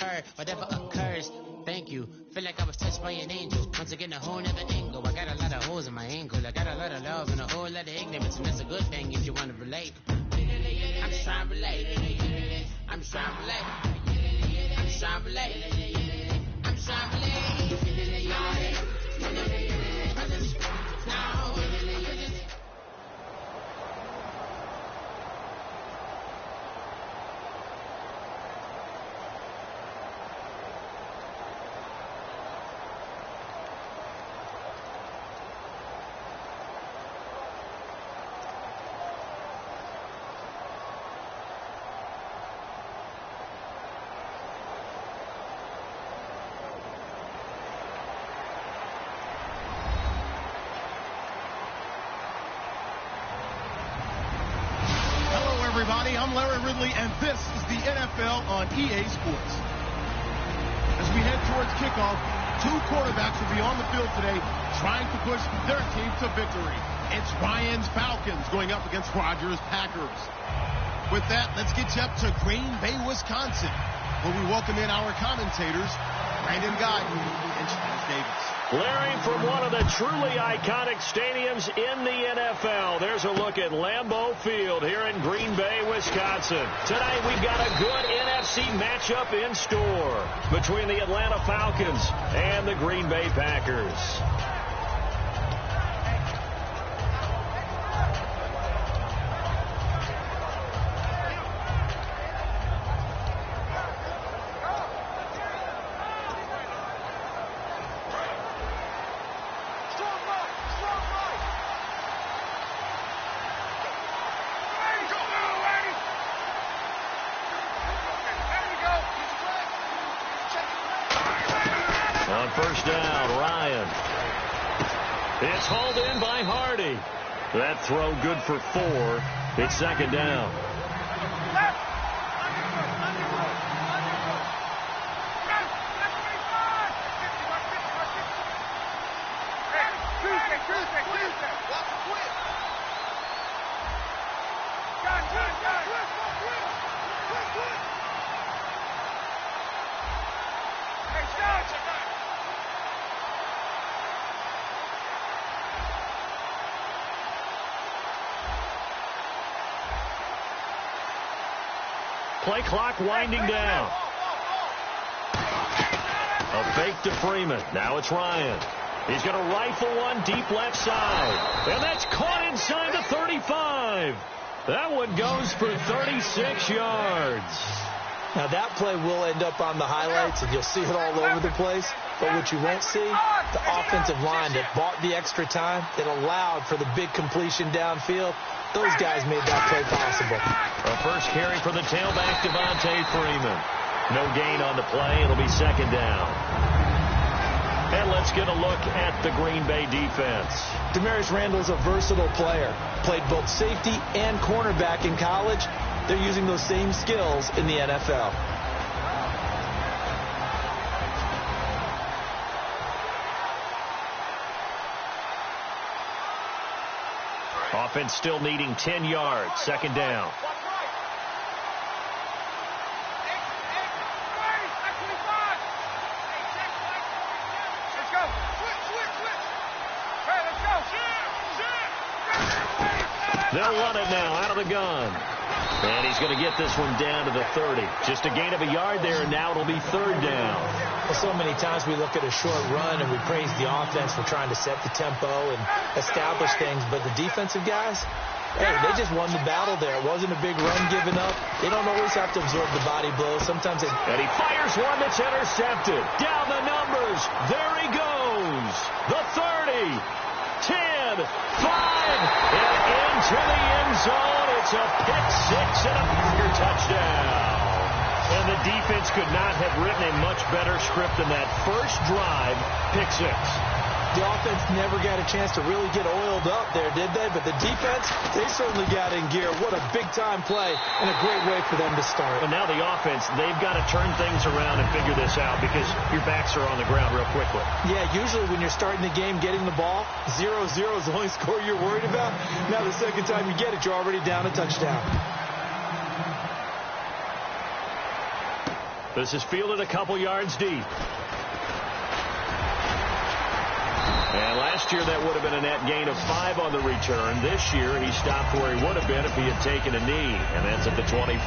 occur, whatever occurs. Thank you. Feel like I was touched by an angel. Once again, a whole nother angle. I got a lot of holes in my ankle. I got a lot of love and a whole lot of ignorance, and that's a good thing if you want to relate. I'm just trying to relate. I'm just trying to relate. I'm just trying to relate. I'm just trying to relate. Now. Everybody, I'm Larry Ridley, and this is the NFL on EA Sports. As we head towards kickoff, two quarterbacks will be on the field today trying to push their team to victory. It's Ryan's Falcons going up against Rodgers' Packers. With that, let's get you up to Green Bay, Wisconsin, where we welcome in our commentators, Brandon Guyton and Chaz Davis. Larry, from one of the truly iconic stadiums in the NFL, there's a look at Lambeau Field here in Green Bay, Wisconsin. Tonight we've got a good NFC matchup in store between the Atlanta Falcons and the Green Bay Packers. On first down, Ryan. It's hauled in by Hardy. That throw good for 4. It's second down. Play clock winding down. A fake to Freeman. Now it's Ryan. He's going to rifle one deep left side. And that's caught inside the 35. That one goes for 36 yards. Now that play will end up on the highlights, and you'll see it all over the place. But what you won't see, the offensive line that bought the extra time, that allowed for the big completion downfield. Those guys made that play possible. A first carry for the tailback, Devontae Freeman. No gain on the play. It'll be second down. And let's get a look at the Green Bay defense. Demarius Randall's a versatile player. Played both safety and cornerback in college. They're using those same skills in the NFL. Offense still needing 10 yards. Second down. They'll run it now out of the gun. And he's going to get this one down to the 30. Just a gain of a yard there, and now it'll be third down. Well, so many times we look at a short run and we praise the offense for trying to set the tempo and establish things. But the defensive guys, hey, they just won the battle there. It wasn't a big run given up. They don't always have to absorb the body blows. Sometimes they... And he fires one that's intercepted. Down the numbers. There he goes. The 30. 10, 5, and into the end zone. It's a pick six and a Packer touchdown. And the defense could not have written a much better script than that first drive, pick six. The offense never got a chance to really get oiled up there, did they? But the defense, they certainly got in gear. What a big-time play and a great way for them to start. And now the offense, they've got to turn things around and figure this out because your backs are on the ground real quickly. Yeah, usually when you're starting the game, getting the ball, 0-0 is the only score you're worried about. Now the second time you get it, you're already down a touchdown. This is fielded a couple yards deep. And last year that would have been a net gain of 5 on the return. This year he stopped where he would have been if he had taken a knee. And that's at the 25.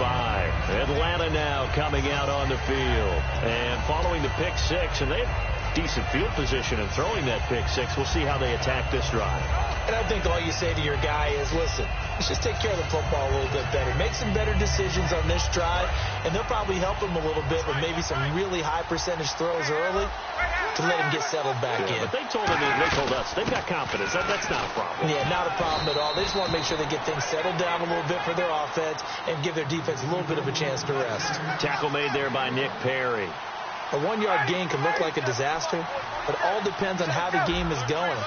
Atlanta now coming out on the field. And following the pick 6, and they have decent field position in throwing that pick 6. We'll see how they attack this drive. And I think all you say to your guy is, listen, let's just take care of the football a little bit better. Make some better decisions on this drive, and they'll probably help him a little bit with maybe some really high percentage throws early to let him get settled back in. But they told us they've got confidence. That's not a problem. Yeah, not a problem at all. They just want to make sure they get things settled down a little bit for their offense and give their defense a little bit of a chance to rest. Tackle made there by Nick Perry. A 1-yard gain can look like a disaster, but it all depends on how the game is going.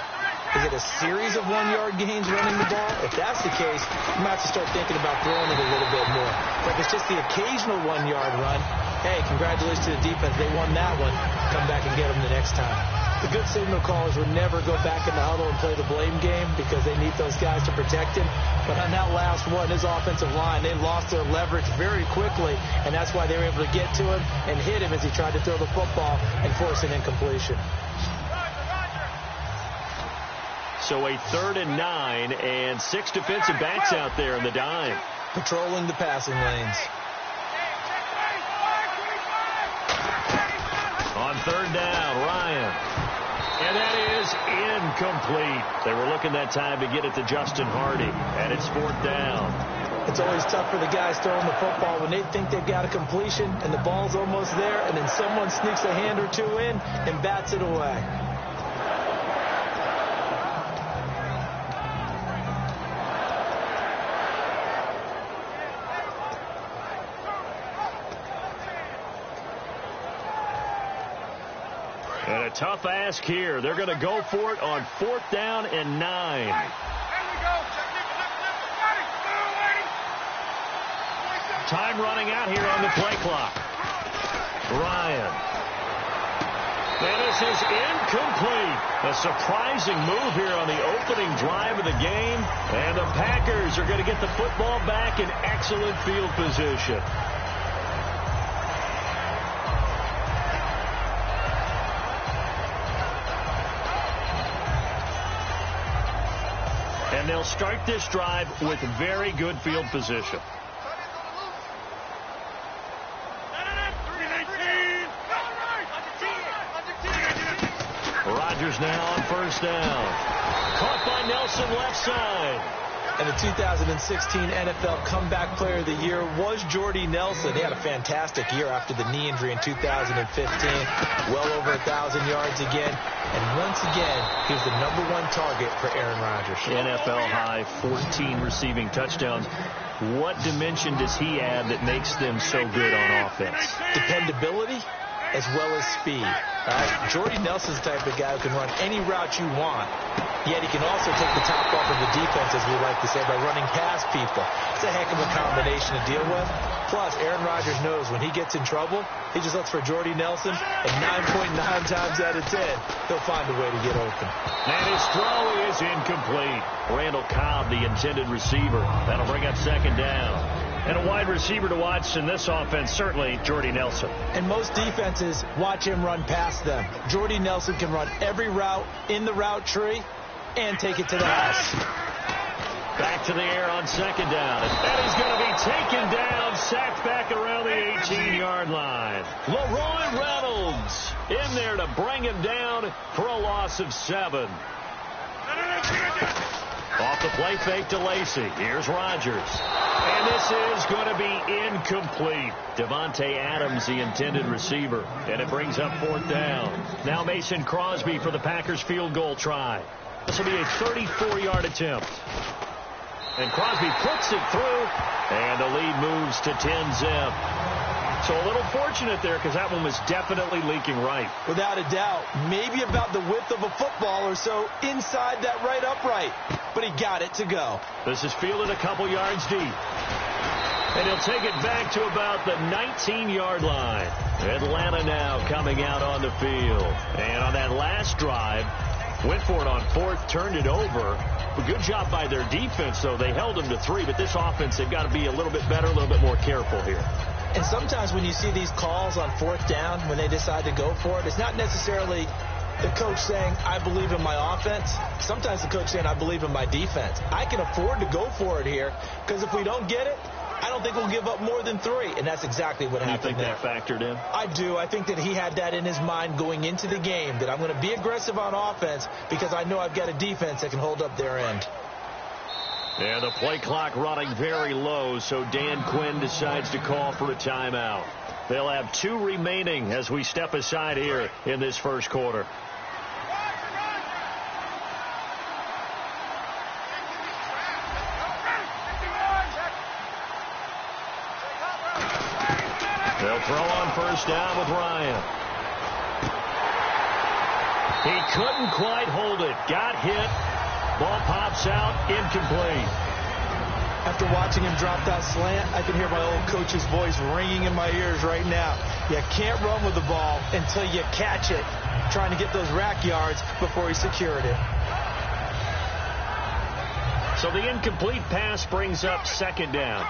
Is it a series of 1-yard gains running the ball? If that's the case, you might have to start thinking about throwing it a little bit more. But if it's just the occasional 1-yard run, hey, congratulations to the defense. They won that one. Come back and get them the next time. The good signal callers would never go back in the huddle and play the blame game because they need those guys to protect him. But on that last one, his offensive line, they lost their leverage very quickly, and that's why they were able to get to him and hit him as he tried to throw the football and force an incompletion. So a 3rd and 9 and 6 defensive backs out there in the dime. Patrolling the passing lanes. On 3rd down, Ryan. And that is incomplete. They were looking that time to get it to Justin Hardy, and it's 4th down. It's always tough for the guys throwing the football when they think they've got a completion and the ball's almost there, and then someone sneaks a hand or two in and bats it away. And a tough ask here. They're going to go for it on 4th down and 9. Time running out here on the play clock. Ryan. And this is incomplete. A surprising move here on the opening drive of the game. And the Packers are going to get the football back in excellent field position. And they'll start this drive with very good field position. Rodgers now on 1st down. Caught by Nelson left side. And the 2016 NFL Comeback Player of the Year was Jordy Nelson. He had a fantastic year after the knee injury in 2015. Well over 1,000 yards again. And once again, he was the #1 target for Aaron Rodgers. NFL high 14 receiving touchdowns. What dimension does he add that makes them so good on offense? Dependability as well as speed. Jordy Nelson's the type of guy who can run any route you want, yet he can also take the top off of the defense, as we like to say, by running past people. It's a heck of a combination to deal with. Plus, Aaron Rodgers knows when he gets in trouble, he just looks for Jordy Nelson, and 9.9 times out of 10, he'll find a way to get open. And his throw is incomplete. Randall Cobb, the intended receiver. That'll bring up 2nd down. And a wide receiver to watch in this offense, certainly Jordy Nelson. And most defenses watch him run past them. Jordy Nelson can run every route in the route tree and take it to the house. Back to the air on 2nd down. And he's going to be taken down, sacked back around the 18-yard line. Leroy Reynolds in there to bring him down for a loss of 7. Off the play fake to Lacy. Here's Rodgers. And this is going to be incomplete. Devontae Adams, the intended receiver. And it brings up 4th down. Now Mason Crosby for the Packers field goal try. This will be a 34-yard attempt. And Crosby puts it through. And the lead moves to 10-zip. So a little fortunate there because that one was definitely leaking right. Without a doubt. Maybe about the width of a football or so inside that right upright. But he got it to go. This is fielded a couple yards deep. And he'll take it back to about the 19-yard line. Atlanta now coming out on the field. And on that last drive, went for it on 4th, turned it over. A good job by their defense, though. They held them to 3, but this offense, they've got to be a little bit better, a little bit more careful here. And sometimes when you see these calls on 4th down, when they decide to go for it, it's not necessarily the coach saying, I believe in my offense. Sometimes the coach saying, I believe in my defense. I can afford to go for it here because if we don't get it, I don't think we'll give up more than 3. And that's exactly what happened there. You think that factored in? I do. I think that he had that in his mind going into the game, that I'm going to be aggressive on offense because I know I've got a defense that can hold up their end. And the play clock running very low, so Dan Quinn decides to call for a timeout. They'll have 2 remaining as we step aside here in this first quarter. They'll throw on first down with Ryan. He couldn't quite hold it. Got hit. Ball pops out, incomplete. After watching him drop that slant, I can hear my old coach's voice ringing in my ears right now. You can't run with the ball until you catch it, trying to get those rack yards before he secured it. So the incomplete pass brings up 2nd down.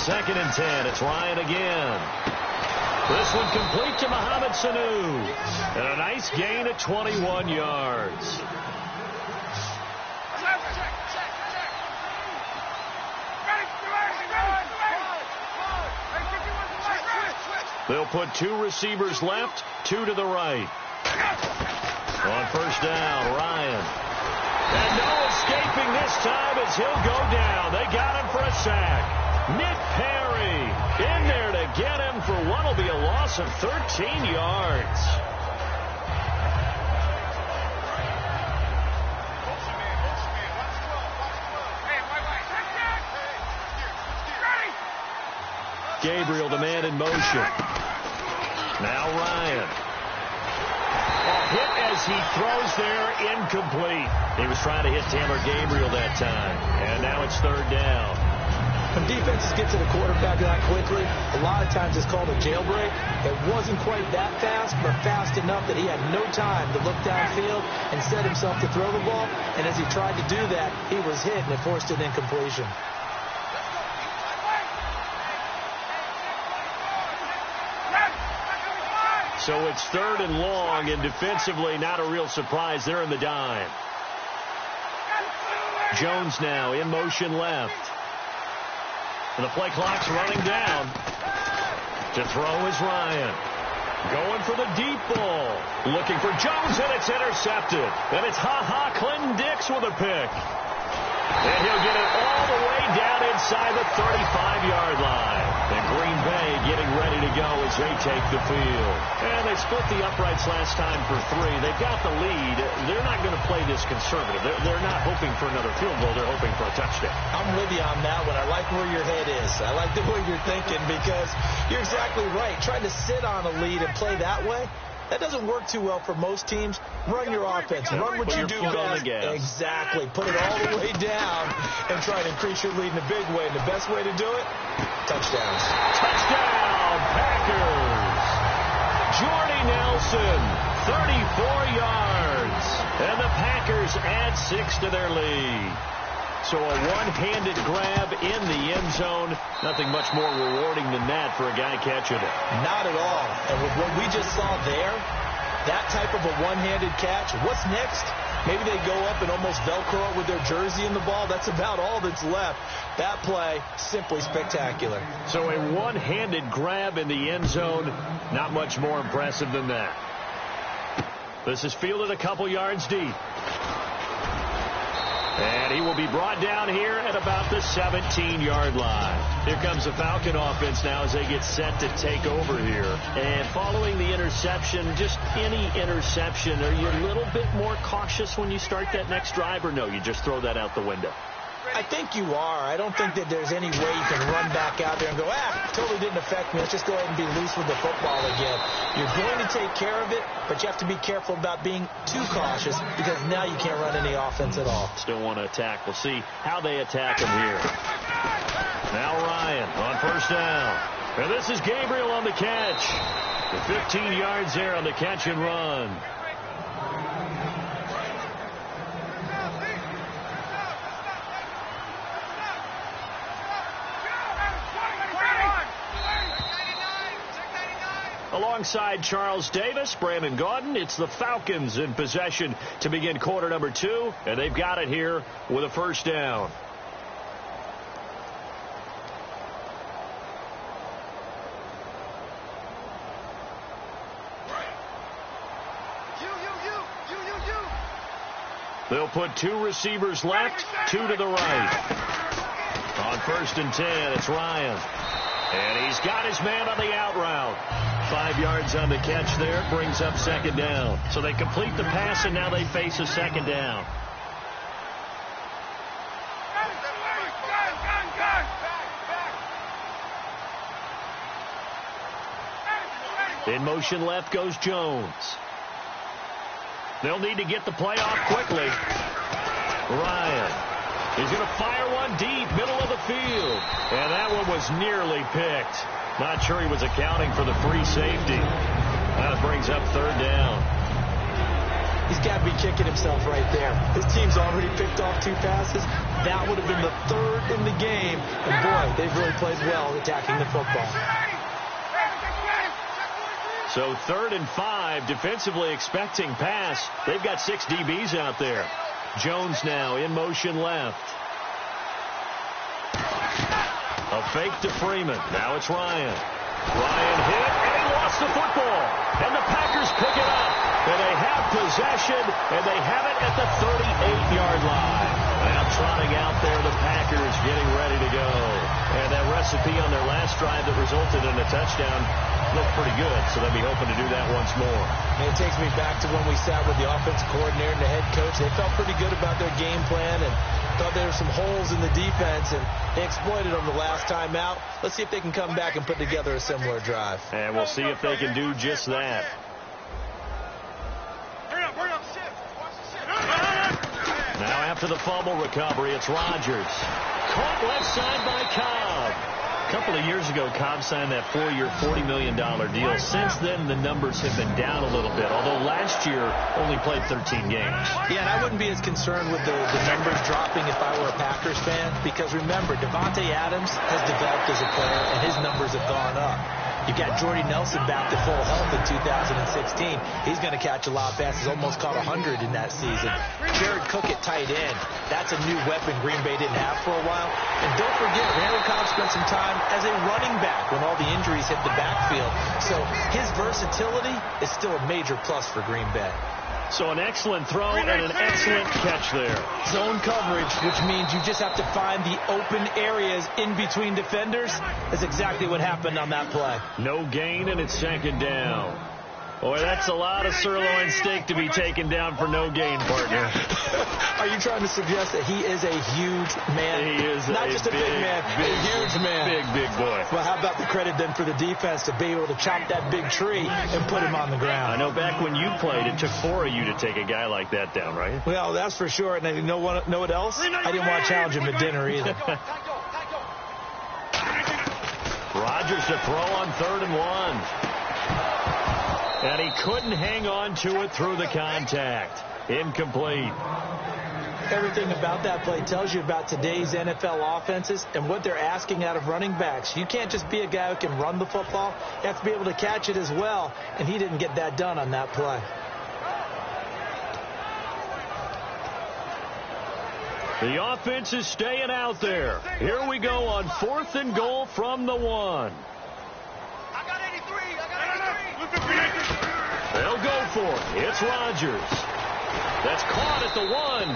2nd and 10. It's Ryan again. This one complete to Mohamed Sanu. And a nice gain at 21 yards. They'll put 2 receivers left, 2 to the right. On first down, Ryan. And no escaping this time as he'll go down. They got him for a sack. Nick Perry in there to get him for what will be a loss of 13 yards. Gabriel, the man in motion. Now Ryan. Hit as he throws there, incomplete. He was trying to hit Taylor Gabriel that time. And now it's 3rd down. When defenses get to the quarterback that quickly, a lot of times it's called a jailbreak. It wasn't quite that fast, but fast enough that he had no time to look downfield and set himself to throw the ball. And as he tried to do that, he was hit and it forced an incompletion. So it's 3rd and long, and defensively not a real surprise. They're in the dime. Jones now in motion left. And the play clock's running down. To throw is Ryan. Going for the deep ball. Looking for Jones, and it's intercepted. And it's Clinton Dix with a pick. And he'll get it all the way down inside the 35-yard line. And Green Bay getting ready to go as they take the field. And they split the uprights last time for 3. They've got the lead. They're not going to play this conservative. They're not hoping for another field goal. They're hoping for a touchdown. I'm with you on that one. I like where your head is. I like the way you're thinking because you're exactly right. Trying to sit on a lead and play that way, that doesn't work too well for most teams. Run your offense. Run what you do best. Exactly. Put it all the way down and try to increase your lead in a big way. And the best way to do it, touchdowns. Touchdown, Packers. Jordy Nelson, 34 yards. And the Packers add 6 to their lead. So a one-handed grab in the end zone. Nothing much more rewarding than that for a guy catching it. Not at all. And with what we just saw there, that type of a one-handed catch, what's next? Maybe they go up and almost Velcro it with their jersey in the ball. That's about all that's left. That play, simply spectacular. So a one-handed grab in the end zone, not much more impressive than that. This is fielded a couple yards deep. And he will be brought down here at about the 17-yard line. Here comes the Falcon offense now as they get set to take over here. And following the interception, just any interception, are you a little bit more cautious when you start that next drive, or no, you just throw that out the window? I think you are. I don't think that there's any way you can run back out there and go, totally didn't affect me. Let's just go ahead and be loose with the football again. You're going to take care of it, but you have to be careful about being too cautious because now you can't run any offense at all. Still want to attack. We'll see how they attack him here. Now Ryan on first down. And this is Gabriel on the catch. The 15 yards there on the catch and run. alongside Charles Davis, Brandon Gaudin. It's the Falcons in possession to begin quarter number 2, and they've got it here with a first down. They'll put 2 receivers left, 2 to the right. On 1st and 10, it's Ryan. And he's got his man on the out route. 5 yards on the catch there, brings up 2nd down. So they complete the pass, and now they face a 2nd down. In motion left goes Jones. They'll need to get the play off quickly. Ryan. He's going to fire one deep, middle of the field. And that one was nearly picked. Not sure he was accounting for the free safety. That brings up 3rd down. He's got to be kicking himself right there. His team's already picked off 2 passes. That would have been the 3rd in the game. And boy, they've really played well attacking the football. So 3rd and 5, defensively expecting pass. They've got 6 DBs out there. Jones now in motion left. A fake to Freeman. Now it's Ryan. Ryan hit, and he lost the football. And the Packers pick it up. And they have possession, and they have it at the 38-yard line. Now trotting out there, the Packers getting ready to go. And that recipe on their last drive that resulted in a touchdown looked pretty good, so they'll be hoping to do that once more. And it takes me back to when we sat with the offensive coordinator and the head coach. They felt pretty good about their game plan and thought there were some holes in the defense, and they exploited them the last time out. Let's see if they can come back and put together a similar drive. And we'll see if they can do just that. Now after the fumble recovery, it's Rodgers. Caught left side by Cobb. A couple of years ago, Cobb signed that 4-year, $40 million deal. Since then, the numbers have been down a little bit, although last year only played 13 games. Yeah, and I wouldn't be as concerned with the numbers dropping if I were a Packers fan, because remember, Devontae Adams has developed as a player, and his numbers have gone up. You've got Jordy Nelson back to full health in 2016. He's going to catch a lot of passes, almost caught 100 in that season. Jared Cook at tight end. That's a new weapon Green Bay didn't have for a while. And don't forget, Randall Cobb spent some time as a running back when all the injuries hit the backfield. So his versatility is still a major plus for Green Bay. So an excellent throw and an excellent catch there. Zone coverage, which means you just have to find the open areas in between defenders. That's exactly what happened on that play. No gain, and it's 2nd down. Boy, that's a lot of sirloin steak to be taken down for no gain, partner. Are you trying to suggest that he is a huge man? He is not just a big man, a huge man. Big boy. Well, how about the credit then for the defense to be able to chop that big tree and put him on the ground? I know back when you played, it took 4 of you to take a guy like that down, right? Well, that's for sure. And you know what else? I didn't want to challenge him at dinner either. Rodgers to throw on 3rd and 1. And he couldn't hang on to it through the contact. Incomplete. Everything about that play tells you about today's NFL offenses and what they're asking out of running backs. You can't just be a guy who can run the football. You have to be able to catch it as well, and he didn't get that done on that play. The offense is staying out there. Here we go on 4th and goal from the 1. They'll go for it. It's Rodgers. That's caught at the 1.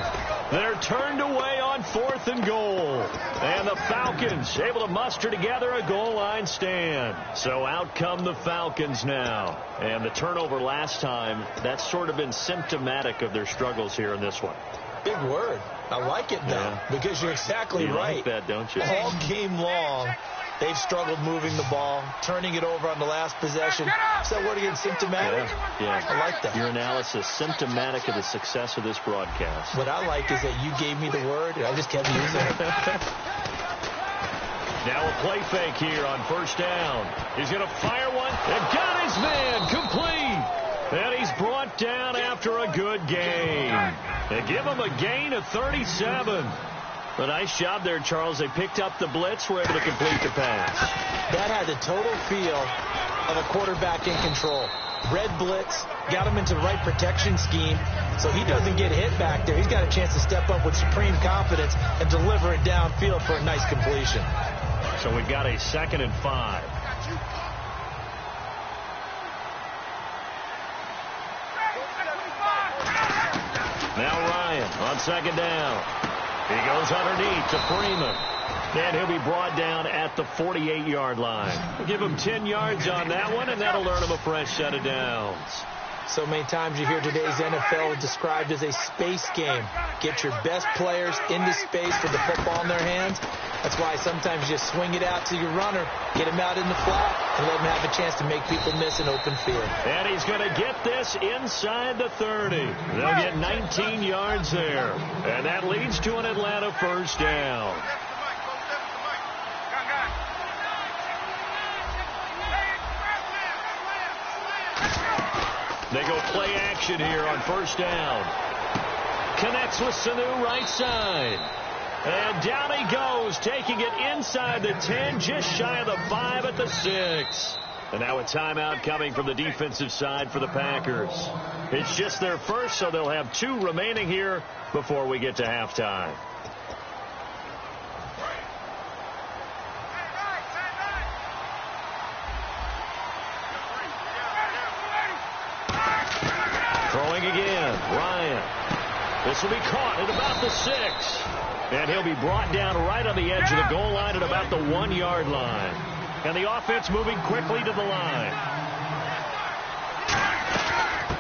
They're turned away on 4th and goal. And the Falcons able to muster together a goal line stand. So out come the Falcons now. And the turnover last time, that's sort of been symptomatic of their struggles here in this one. Big word. I like it, though, because you're exactly right. You like that, don't you? All game long, they've struggled moving the ball, turning it over on the last possession. So what again, symptomatic? Yeah. I like that. Your analysis, symptomatic of the success of this broadcast. What I like is that you gave me the word, and I just kept using it. Now a play fake here on 1st down. He's going to fire one, and got his man, complete. And he's brought down after a good game. They give him a gain of 37. A nice job there, Charles. They picked up the blitz, were able to complete the pass. That had the total feel of a quarterback in control. Red blitz, got him into the right protection scheme, so he doesn't get hit back there. He's got a chance to step up with supreme confidence and deliver it downfield for a nice completion. So we've got a 2nd and 5. Now Ryan on 2nd down. He goes underneath to Freeman. And he'll be brought down at the 48-yard line. We'll give him 10 yards on that one, and that'll earn him a fresh set of downs. So many times you hear today's NFL described as a space game. Get your best players into space with the football in their hands. That's why sometimes you just swing it out to your runner, get him out in the flat, and let him have a chance to make people miss an open field. And he's going to get this inside the 30. They'll get 19 yards there. And that leads to an Atlanta first down. They go play action here on first down. Connects with Sanu right side. And down he goes, taking it inside the 10, just shy of the 5 at the 6. And now a timeout coming from the defensive side for the Packers. It's just their first, so they'll have 2 remaining here before we get to halftime. Throwing again, Ryan. This will be caught at about the 6. And he'll be brought down right on the edge of the goal line at about the 1-yard line. And the offense moving quickly to the line.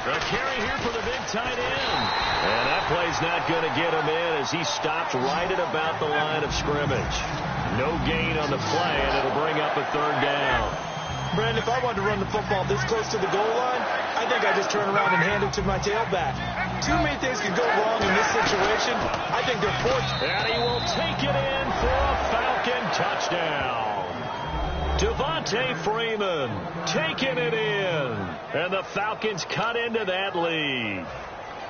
A carry here for the big tight end. And that play's not going to get him in as he stops right at about the line of scrimmage. No gain on the play, and it'll bring up a 3rd down. Brandon, if I wanted to run the football this close to the goal line, I think I'd just turn around and hand it to my tailback. Too many things could go wrong in this situation. I think they're fortunate. And he will take it in for a Falcon touchdown. Devontae Freeman taking it in. And the Falcons cut into that lead.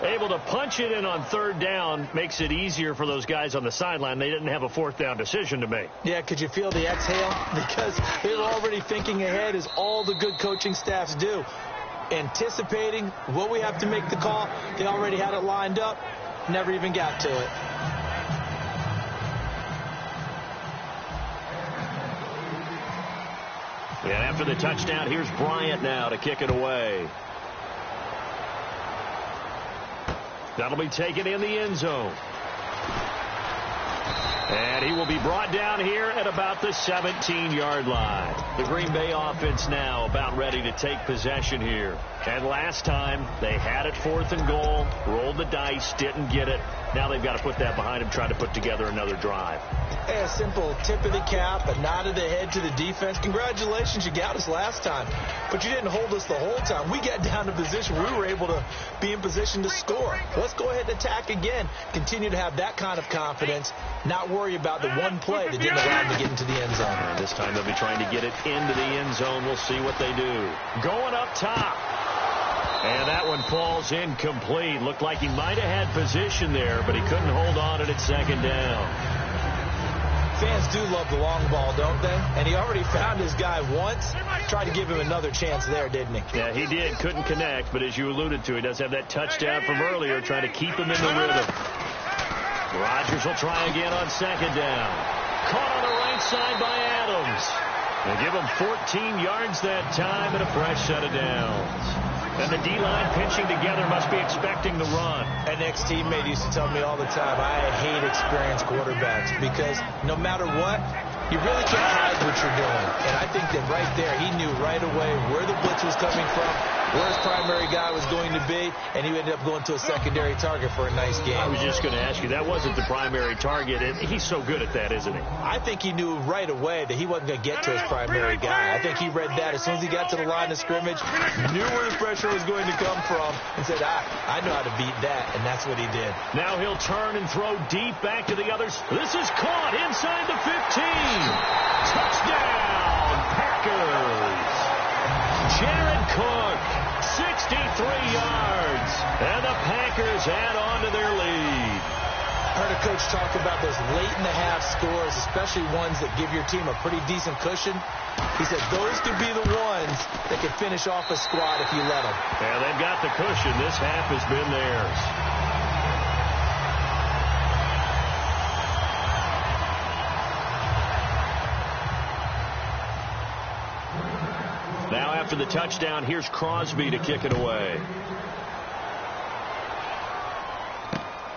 Able to punch it in on 3rd down makes it easier for those guys on the sideline. They didn't have a 4th down decision to make. Yeah, could you feel the exhale? Because they were already thinking ahead, as all the good coaching staffs do. Anticipating what we have to make the call. They already had it lined up. Never even got to it. And after the touchdown, here's Bryant now to kick it away. That'll be taken in the end zone. And he will be brought down here at about the 17-yard line. The Green Bay offense now about ready to take possession here. And last time, they had it 4th and goal, rolled the dice, didn't get it. Now they've got to put that behind them, try to put together another drive. Hey, a simple tip of the cap, a nod of the head to the defense. Congratulations, you got us last time. But you didn't hold us the whole time. We got down to position. We were able to be in position to score. Let's go ahead and attack again. Continue to have that kind of confidence. Not worry about the one play that didn't allow them to get into the end zone. And this time they'll be trying to get it into the end zone. We'll see what they do. Going up top. And that one falls incomplete. Looked like he might have had position there, but he couldn't hold on at 2nd down. Fans do love the long ball, don't they? And he already found his guy once. Tried to give him another chance there, didn't he? Yeah, he did. Couldn't connect, but as you alluded to, he does have that touchdown from earlier, trying to keep him in the rhythm. Rodgers will try again on 2nd down. Caught on the right side by Adams. They give him 14 yards that time and a fresh set of downs. And the D-line pinching together must be expecting the run. An ex-teammate used to tell me all the time, I hate experienced quarterbacks because no matter what, you really can't hide what you're doing. And I think that right there, he knew right away where the blitz was coming from, where his primary guy was going to be, and he ended up going to a secondary target for a nice game. I was just going to ask you, that wasn't the primary target, and he's so good at that, isn't he? I think he knew right away that he wasn't going to get to his primary guy. I think he read that as soon as he got to the line of scrimmage, knew where the pressure was going to come from, and said, I know how to beat that, and that's what he did. Now he'll turn and throw deep back to the others. This is caught inside the 15. Touchdown, Packers. Jared Cook, 63 yards, and the Packers add on to their lead. Heard a coach talk about those late-in-the-half scores, especially ones that give your team a pretty decent cushion. He said those could be the ones that could finish off a squad if you let them. Yeah, they've got the cushion. This half has been theirs. Now after the touchdown, here's Crosby to kick it away.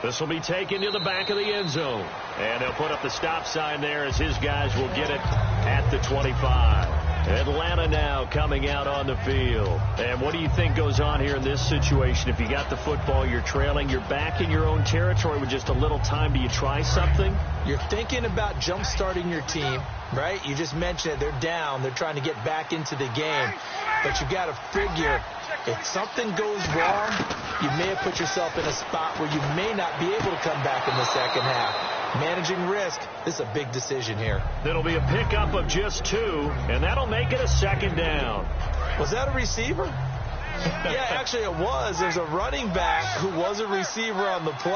This will be taken to the back of the end zone. And they'll put up the stop sign there as his guys will get it at the 25. Atlanta now coming out on the field. And what do you think goes on here in this situation? If you got the football, you're trailing, you're back in your own territory with just a little time. Do you try something? You're thinking about jump-starting your team, right? You just mentioned it. They're down. They're trying to get back into the game. But you got to figure if something goes wrong, you may have put yourself in a spot where you may not be able to come back in the second half. Managing risk, this is a big decision here. It'll be a pickup of just 2, and that'll make it a second down. Was that a receiver? Yeah, actually it was. There's a running back who was a receiver on the play.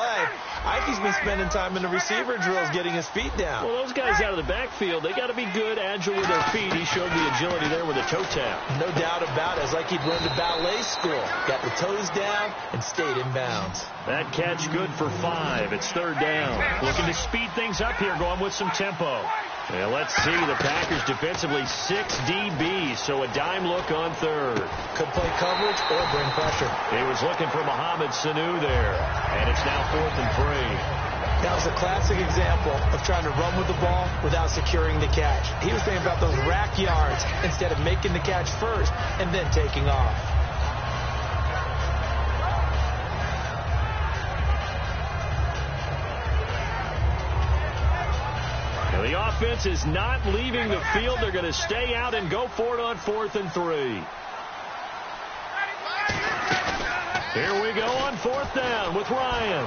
I think he's been spending time in the receiver drills getting his feet down. Well, those guys out of the backfield, they got to be good, agile with their feet. He showed the agility there with a toe tap. No doubt about it. It's like he'd run to ballet school. Got the toes down and stayed in bounds. That catch good for 5. It's third down. Looking to speed things up here, going with some tempo. Yeah, let's see. The Packers defensively 6 DBs, so a dime look on third. Could play coverage or bring pressure. He was looking for Mohamed Sanu there, and it's now 4th and 3. That was a classic example of trying to run with the ball without securing the catch. He was thinking about those rack yards instead of making the catch first and then taking off. The offense is not leaving the field. They're going to stay out and go for it on 4th and 3. Here we go on 4th down with Ryan.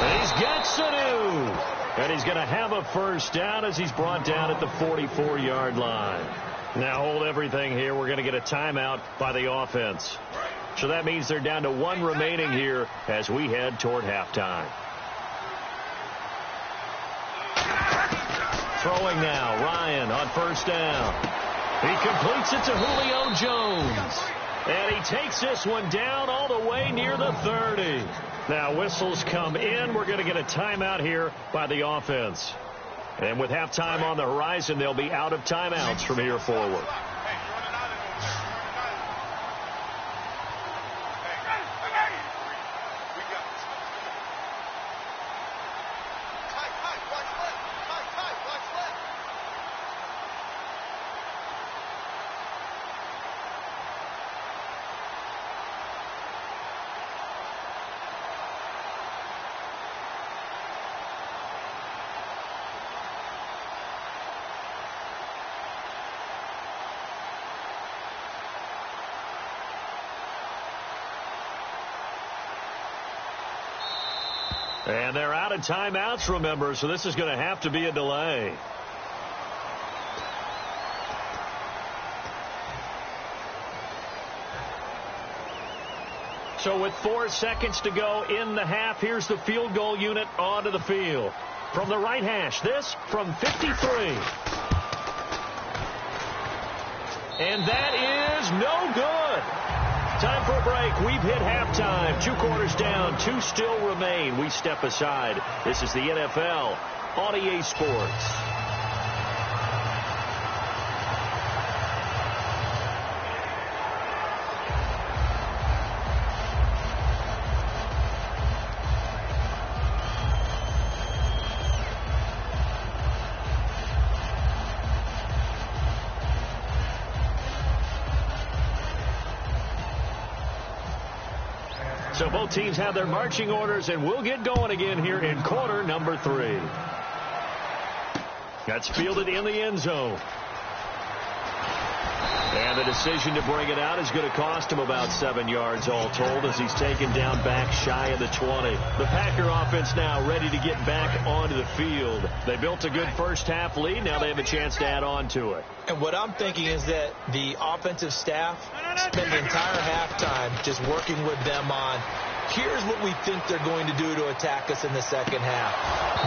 And he's got Sanu. And he's going to have a first down as he's brought down at the 44-yard line. Now hold everything here. We're going to get a timeout by the offense. So that means they're down to 1 remaining here as we head toward halftime. Throwing now, Ryan on first down. He completes it to Julio Jones. And he takes this one down all the way near the 30. Now whistles come in. We're going to get a timeout here by the offense. And with halftime on the horizon, they'll be out of timeouts from here forward. And they're out of timeouts, remember, so this is going to have to be a delay. So with 4 seconds to go in the half, here's the field goal unit onto the field. From the right hash, this from 53. And that is no good. Time for a break. We've hit halftime. 2 quarters down. 2 still remain. We step aside. This is the NFL on EA Sports. So both teams have their marching orders, and we'll get going again here in quarter number 3. That's fielded in the end zone. And the decision to bring it out is going to cost him about 7 yards all told as he's taken down back shy of the 20. The Packer offense now ready to get back onto the field. They built a good first half lead. Now they have a chance to add on to it. And what I'm thinking is that the offensive staff spent the entire halftime just working with them on here's what we think they're going to do to attack us in the second half.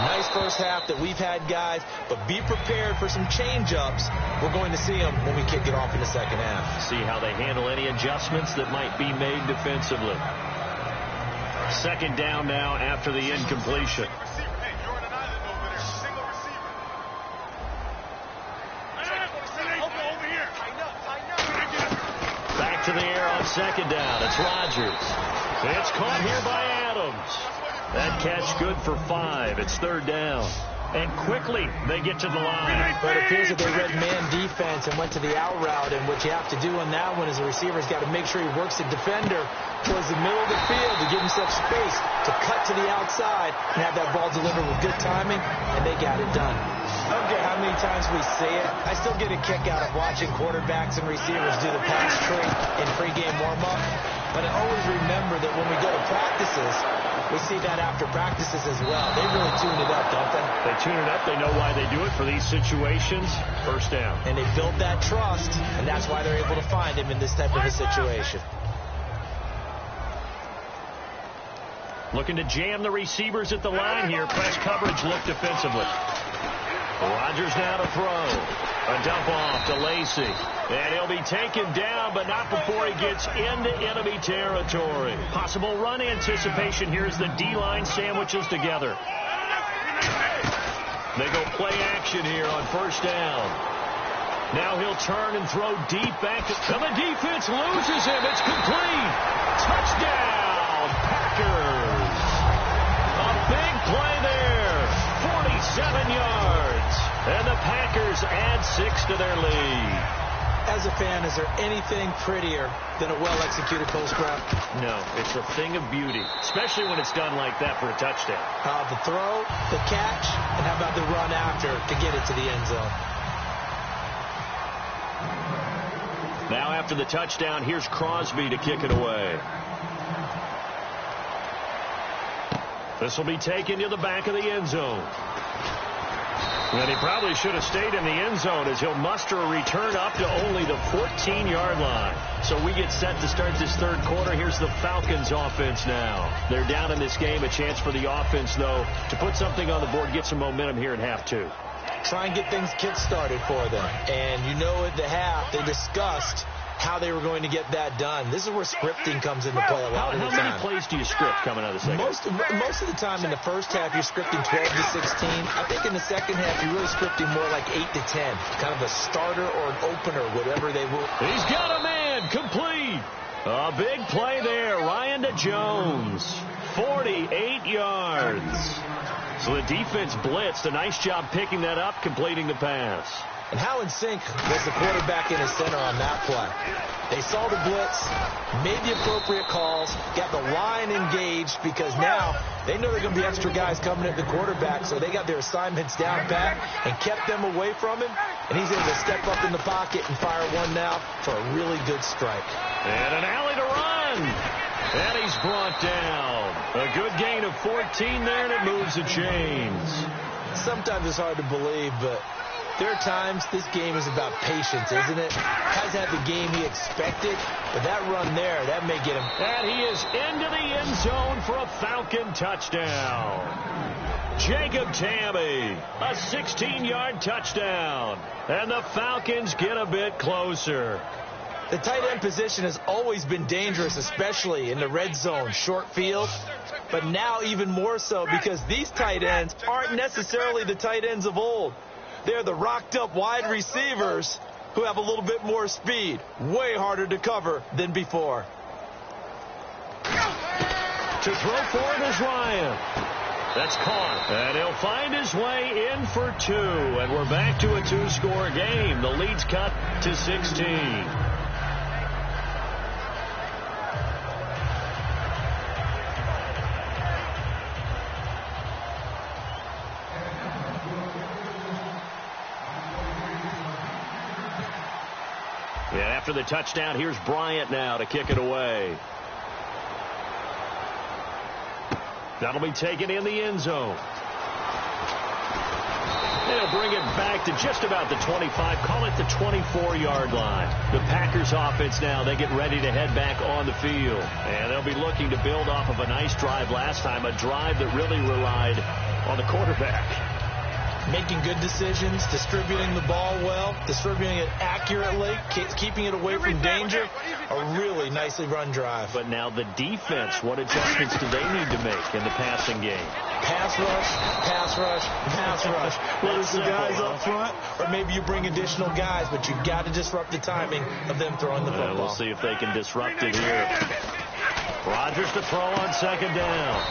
Nice first half that we've had, guys, but be prepared for some change-ups. We're going to see them when we kick it off in the second half. See how they handle any adjustments that might be made defensively. Second down now after the incompletion. Back to the air on second down. It's Rodgers. It's caught here by Adams. That catch good for 5. It's third down. And quickly they get to the line. But it appears that they read man defense and went to the out route. And what you have to do on that one is the receiver's got to make sure he works the defender towards the middle of the field to give himself space to cut to the outside and have that ball delivered with good timing, and they got it done. I don't care how many times we see it. I still get a kick out of watching quarterbacks and receivers do the pass tree in pregame warm-up. But I always remember that when we go to practices, we see that after practices as well. They really tune it up, don't they? They tune it up. They know why they do it for these situations. First down. And they build that trust, and that's why they're able to find him in this type of a situation. Looking to jam the receivers at the line here. Press coverage look defensively. Rodgers now to throw. A dump off to Lacy. And he'll be taken down, but not before he gets into enemy territory. Possible run anticipation here as the D-line sandwiches together. They go play action here on first down. Now he'll turn and throw deep back. And the defense loses him. It's complete. Touchdown, Packers. A big play there. 47 yards. And the Packers add 6 to their lead. As a fan, is there anything prettier than a well-executed post route? No, it's a thing of beauty, especially when it's done like that for a touchdown. The throw, the catch, and how about the run after to get it to the end zone? Now after the touchdown, here's Crosby to kick it away. This will be taken to the back of the end zone. And he probably should have stayed in the end zone as he'll muster a return up to only the 14-yard line. So we get set to start this third quarter. Here's the Falcons offense now. They're down in this game. A chance for the offense, though, to put something on the board, get some momentum here in half 2. Try and get things kick-started for them. And you know at the half, they discussed how they were going to get that done. This is where scripting comes into play a lot of the time. How many plays do you script coming out of the second? Most of the time in the first half, you're scripting 12 to 16. I think in the second half, you're really scripting more like 8 to 10. Kind of a starter or an opener, whatever they will. He's got a man complete. A big play there. Ryan to Jones. 48 yards. So the defense blitzed. A nice job picking that up, completing the pass. And how in sync was the quarterback in his center on that play? They saw the blitz, made the appropriate calls, got the line engaged because now they know there are going to be extra guys coming at the quarterback, so they got their assignments down pat and kept them away from him, and he's able to step up in the pocket and fire one now for a really good strike. And an alley to run. And he's brought down. A good gain of 14 there, and it moves the chains. Sometimes it's hard to believe, but there are times this game is about patience, isn't it? Has had the game he expected, but that run there, that may get him. And he is into the end zone for a Falcon touchdown. Jacob Tamme, a 16-yard touchdown. And the Falcons get a bit closer. The tight end position has always been dangerous, especially in the red zone, short field. But now even more so because these tight ends aren't necessarily the tight ends of old. They're the rocked-up wide receivers who have a little bit more speed. Way harder to cover than before. To throw for it is Ryan. That's caught. And he'll find his way in for 2. And we're back to a 2-score game. The lead's cut to 16. After the touchdown, here's Bryant now to kick it away. That'll be taken in the end zone. They'll bring it back to just about the 25, call it the 24-yard line. The Packers offense now, they get ready to head back on the field. And they'll be looking to build off of a nice drive last time, a drive that really relied on the quarterback. Making good decisions, distributing the ball well, distributing it accurately, keeping it away from danger. A really nicely run drive. But now the defense, what adjustments do they need to make in the passing game? Pass rush, pass rush, pass rush. Whether it's the guys up front or maybe you bring additional guys, but you've got to disrupt the timing of them throwing the football. We'll see if they can disrupt it here. Rodgers to throw on second down.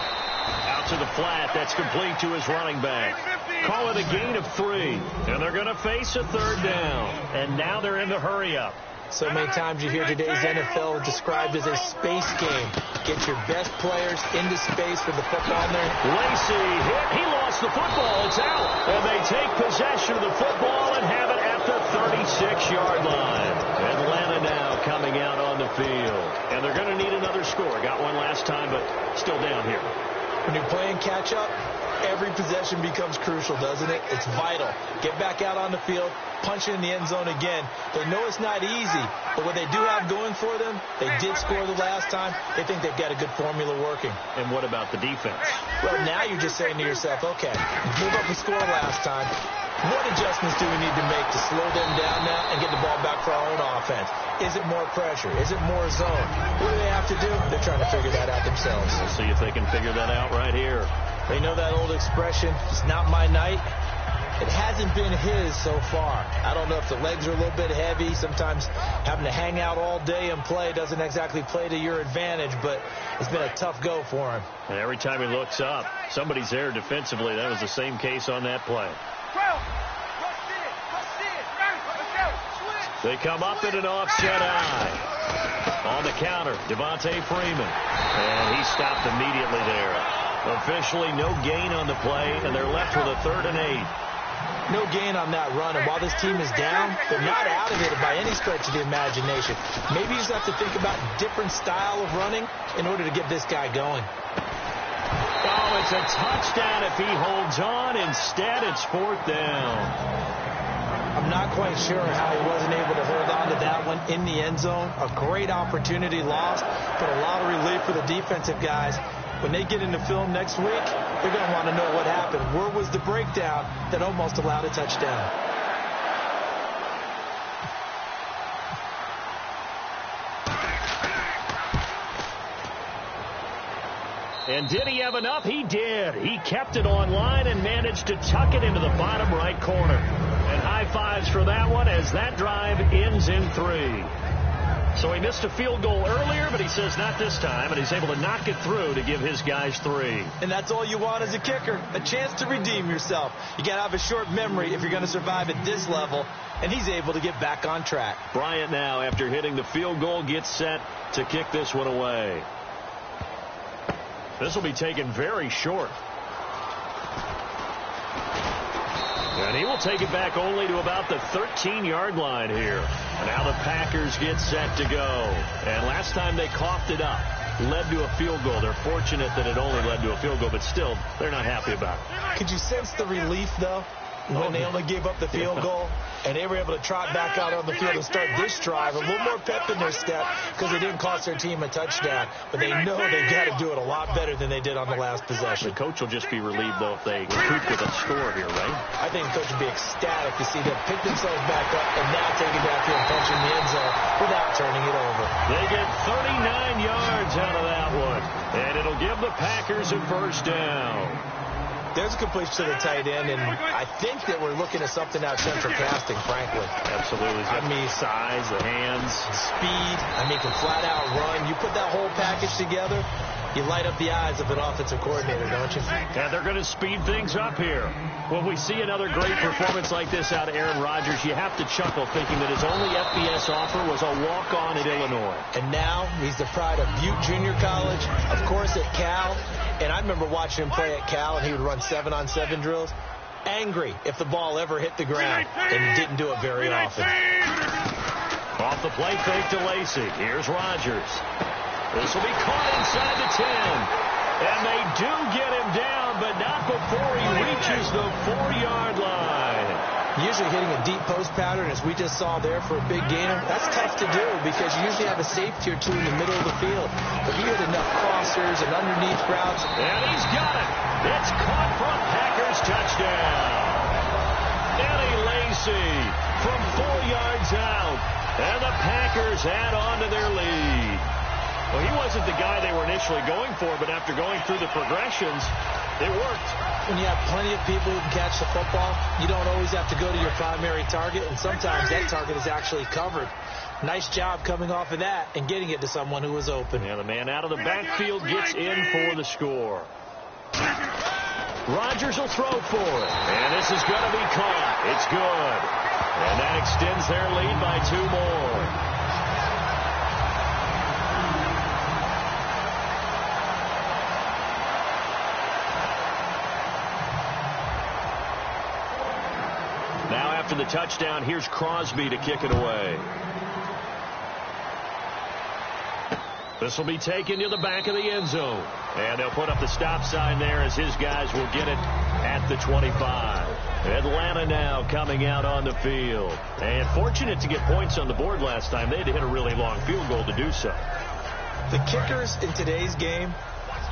Out to the flat. That's complete to his running back. Call it a gain of 3. And they're going to face a third down. And now they're in the hurry-up. So many times you hear today's NFL described as a space game. Get your best players into space with the football in there. Lacy hit. He lost the football. It's out. And they take possession of the football and have it at the 36-yard line. Atlanta now coming out on the field. And they're going to need another score. Got one last time, but still down here. When you're playing catch-up, every possession becomes crucial, doesn't it? It's vital. Get back out on the field, punch it in the end zone again. They know it's not easy, but what they do have going for them, they did score the last time. They think they've got a good formula working. And what about the defense? Well, now you're just saying to yourself, okay, give up a score last time. What adjustments do we need to make to slow them down now and get the ball back for our own offense? Is it more pressure? Is it more zone? What do they have to do? They're trying to figure that out themselves. We'll see if they can figure that out right here. They know that old expression, it's not my night. It hasn't been his so far. I don't know if the legs are a little bit heavy. Sometimes having to hang out all day and play doesn't exactly play to your advantage, but it's been a tough go for him. And every time he looks up, somebody's there defensively. That was the same case on that play. They come up in an offset eye. On the counter, Devontae Freeman. And he stopped immediately there. Officially no gain on the play, and they're left with a 3rd and 8. No gain on that run, and while this team is down, they're not out of it by any stretch of the imagination. Maybe you just have to think about a different style of running in order to get this guy going. Oh, it's a touchdown if he holds on. Instead, it's 4th down. I'm not quite sure how he wasn't able to hold on to that one in the end zone. A great opportunity lost, but a lot of relief for the defensive guys. When they get into film next week, they're going to want to know what happened. Where was the breakdown that almost allowed a touchdown? And did he have enough? He did. He kept it on line and managed to tuck it into the bottom right corner. And high fives for that one as that drive ends in 3. So he missed a field goal earlier, but he says not this time, and he's able to knock it through to give his guys 3. And that's all you want as a kicker, a chance to redeem yourself. You got to have a short memory if you're going to survive at this level, and he's able to get back on track. Bryant now, after hitting the field goal, gets set to kick this one away. This will be taken very short. And he will take it back only to about the 13-yard line here. Now the Packers get set to go. And last time they coughed it up, led to a field goal. They're fortunate that it only led to a field goal, but still, they're not happy about it. Could you sense the relief, though, when they only gave up the field goal? And they were able to trot back out on the field and start this drive. A little more pep in their step because they didn't cost their team a touchdown. But they know they've got to do it a lot better than they did on the last possession. The coach will just be relieved, though, if they recoup with a score here, right? I think the coach would be ecstatic to see them pick themselves back up and now take it back here and punch in the end zone without turning it over. They get 39 yards out of that one. And it'll give the Packers a 1st down. There's a completion to the tight end, and I think that we're looking at something out central casting, frankly. Absolutely. I mean, size, the hands. Speed. I mean, can flat out run. You put that whole package together, you light up the eyes of an offensive coordinator, don't you? Yeah, they're going to speed things up here. When we see another great performance like this out of Aaron Rodgers, you have to chuckle thinking that his only FBS offer was a walk-on at Illinois. And now he's the pride of Butte Junior College, of course at Cal. And I remember watching him play at Cal, and he would run 7-on-7 drills. Angry if the ball ever hit the ground, and he didn't do it very often. Off the play fake to Lacy. Here's Rodgers. This will be caught inside the 10. And they do get him down, but not before he reaches the 4-yard line. Usually hitting a deep post pattern, as we just saw there for a big gainer, that's tough to do because you usually have a safety or two in the middle of the field. But he hit enough crossers and underneath routes. And he's got it. It's caught for a Packers touchdown. Eddie Lacy from 4 yards out. And the Packers add on to their lead. Well, he wasn't the guy they were initially going for, but after going through the progressions, it worked. When you have plenty of people who can catch the football, you don't always have to go to your primary target, and sometimes that target is actually covered. Nice job coming off of that and getting it to someone who was open. Yeah, the man out of the backfield gets in for the score. Rodgers will throw for it, and this is going to be caught. It's good. And that extends their lead by 2 more. Now after the touchdown, here's Crosby to kick it away. This will be taken to the back of the end zone. And they'll put up the stop sign there as his guys will get it at the 25. Atlanta now coming out on the field. And fortunate to get points on the board last time. They had to hit a really long field goal to do so. The kickers in today's game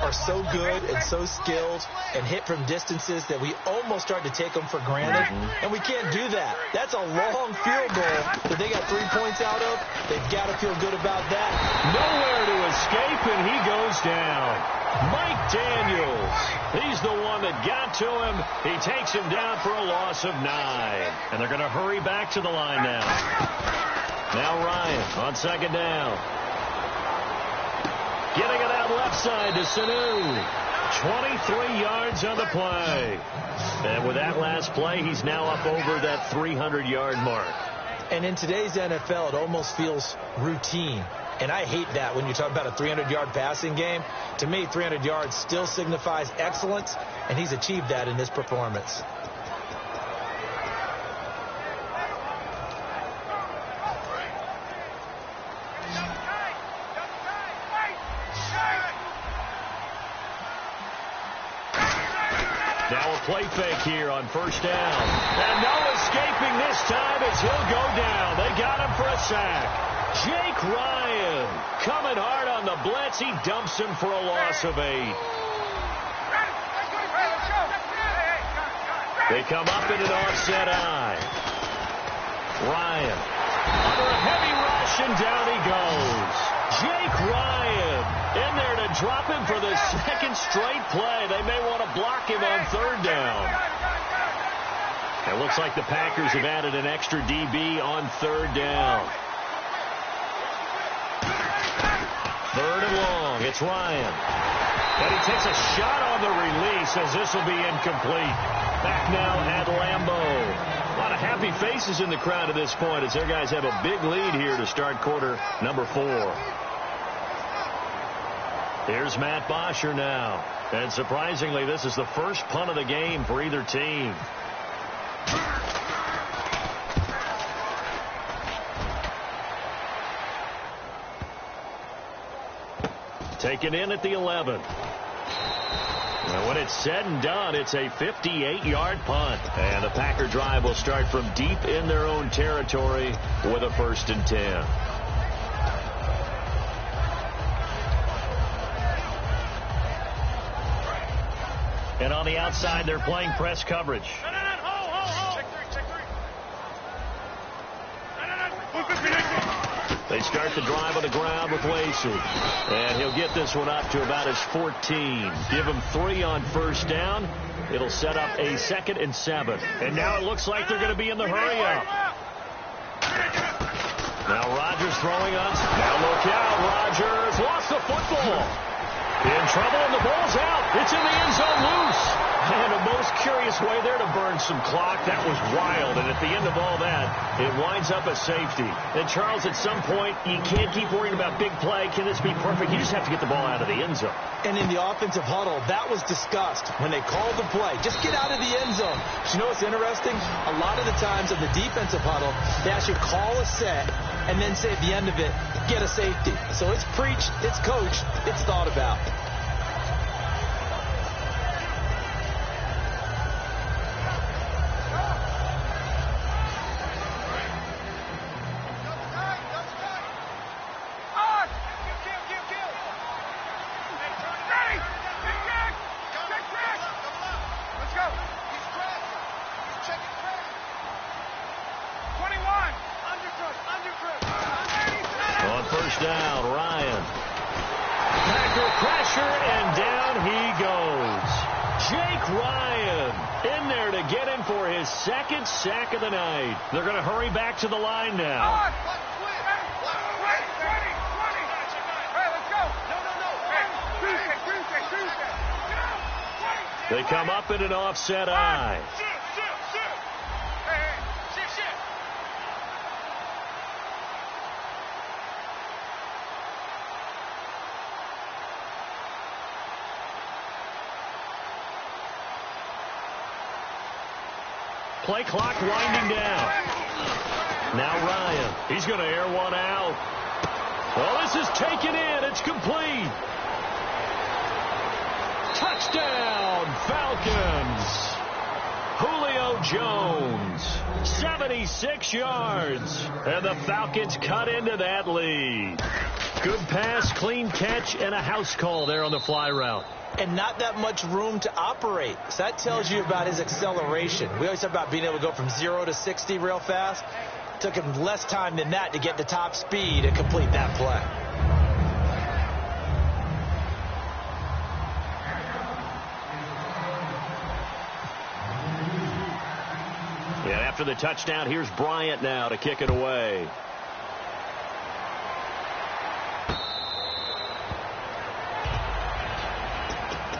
are so good and so skilled and hit from distances that we almost start to take them for granted. And we can't do that. That's a long field goal that they got 3 points out of. They've got to feel good about that. Nowhere to escape, and he goes down. Mike Daniels. He's the one that got to him. He takes him down for a loss of 9. And they're going to hurry back to the line now. Now Ryan on second down. Getting it out left side to Sanu. 23 yards on the play. And with that last play, he's now up over that 300-yard mark. And in today's NFL, it almost feels routine. And I hate that when you talk about a 300-yard passing game. To me, 300 yards still signifies excellence, and he's achieved that in this performance. Now a play fake here on first down. And no escaping this time as he'll go down. They got him for a sack. Jake Ryan coming hard on the blitz. He dumps him for a loss of 8. They come up in an offset eye. Ryan under a heavy rush, and down he goes. Jake Ryan in there to drop him for the second straight play. They may want to block him on third down. It looks like the Packers have added an extra DB on third down. Third and long. It's Ryan. And he takes a shot on the release as this will be incomplete. Back now at Lambeau. A lot of happy faces in the crowd at this point as their guys have a big lead here to start quarter number 4. Here's Matt Bosher now. And surprisingly, this is the first punt of the game for either team. Taken in at the 11. And when it's said and done, it's a 58-yard punt. And the Packer drive will start from deep in their own territory with a 1st and 10. And on the outside, they're playing press coverage. They start the drive on the ground with Lacy. And he'll get this one up to about his 14. Give him 3 on first down. It'll set up a 2nd and 7. And now it looks like they're going to be in the hurry-up. Now Rodgers throwing on. Now look out. Rodgers lost the football. In trouble, and the ball's out. It's in the end zone loose. And a most curious way there to burn some clock. That was wild. And at the end of all that, it winds up a safety. And, Charles, at some point, you can't keep worrying about big play. Can this be perfect? You just have to get the ball out of the end zone. And in the offensive huddle, that was discussed when they called the play. Just get out of the end zone. But you know what's interesting? A lot of the times in the defensive huddle, they actually call a set and then say at the end of it, get a safety. So it's preached, it's coached, it's thought about. first down. Ryan. Packer pressure, and down he goes. Jake Ryan in there to get him for his second sack of the night. They're going to hurry back to the line now. They come up in an offset eye. Play clock winding down. Now Ryan. He's going to air one out. Well, this is taken in. It's complete. Touchdown, Falcons. Julio Jones, 76 yards. And the Falcons cut into that lead. Good pass, clean catch, and a house call there on the fly route. And not that much room to operate. So that tells you about his acceleration. We always talk about being able to go from 0 to 60 real fast. It took him less time than that to get to top speed and complete that play. And after the touchdown, here's Bryant now to kick it away.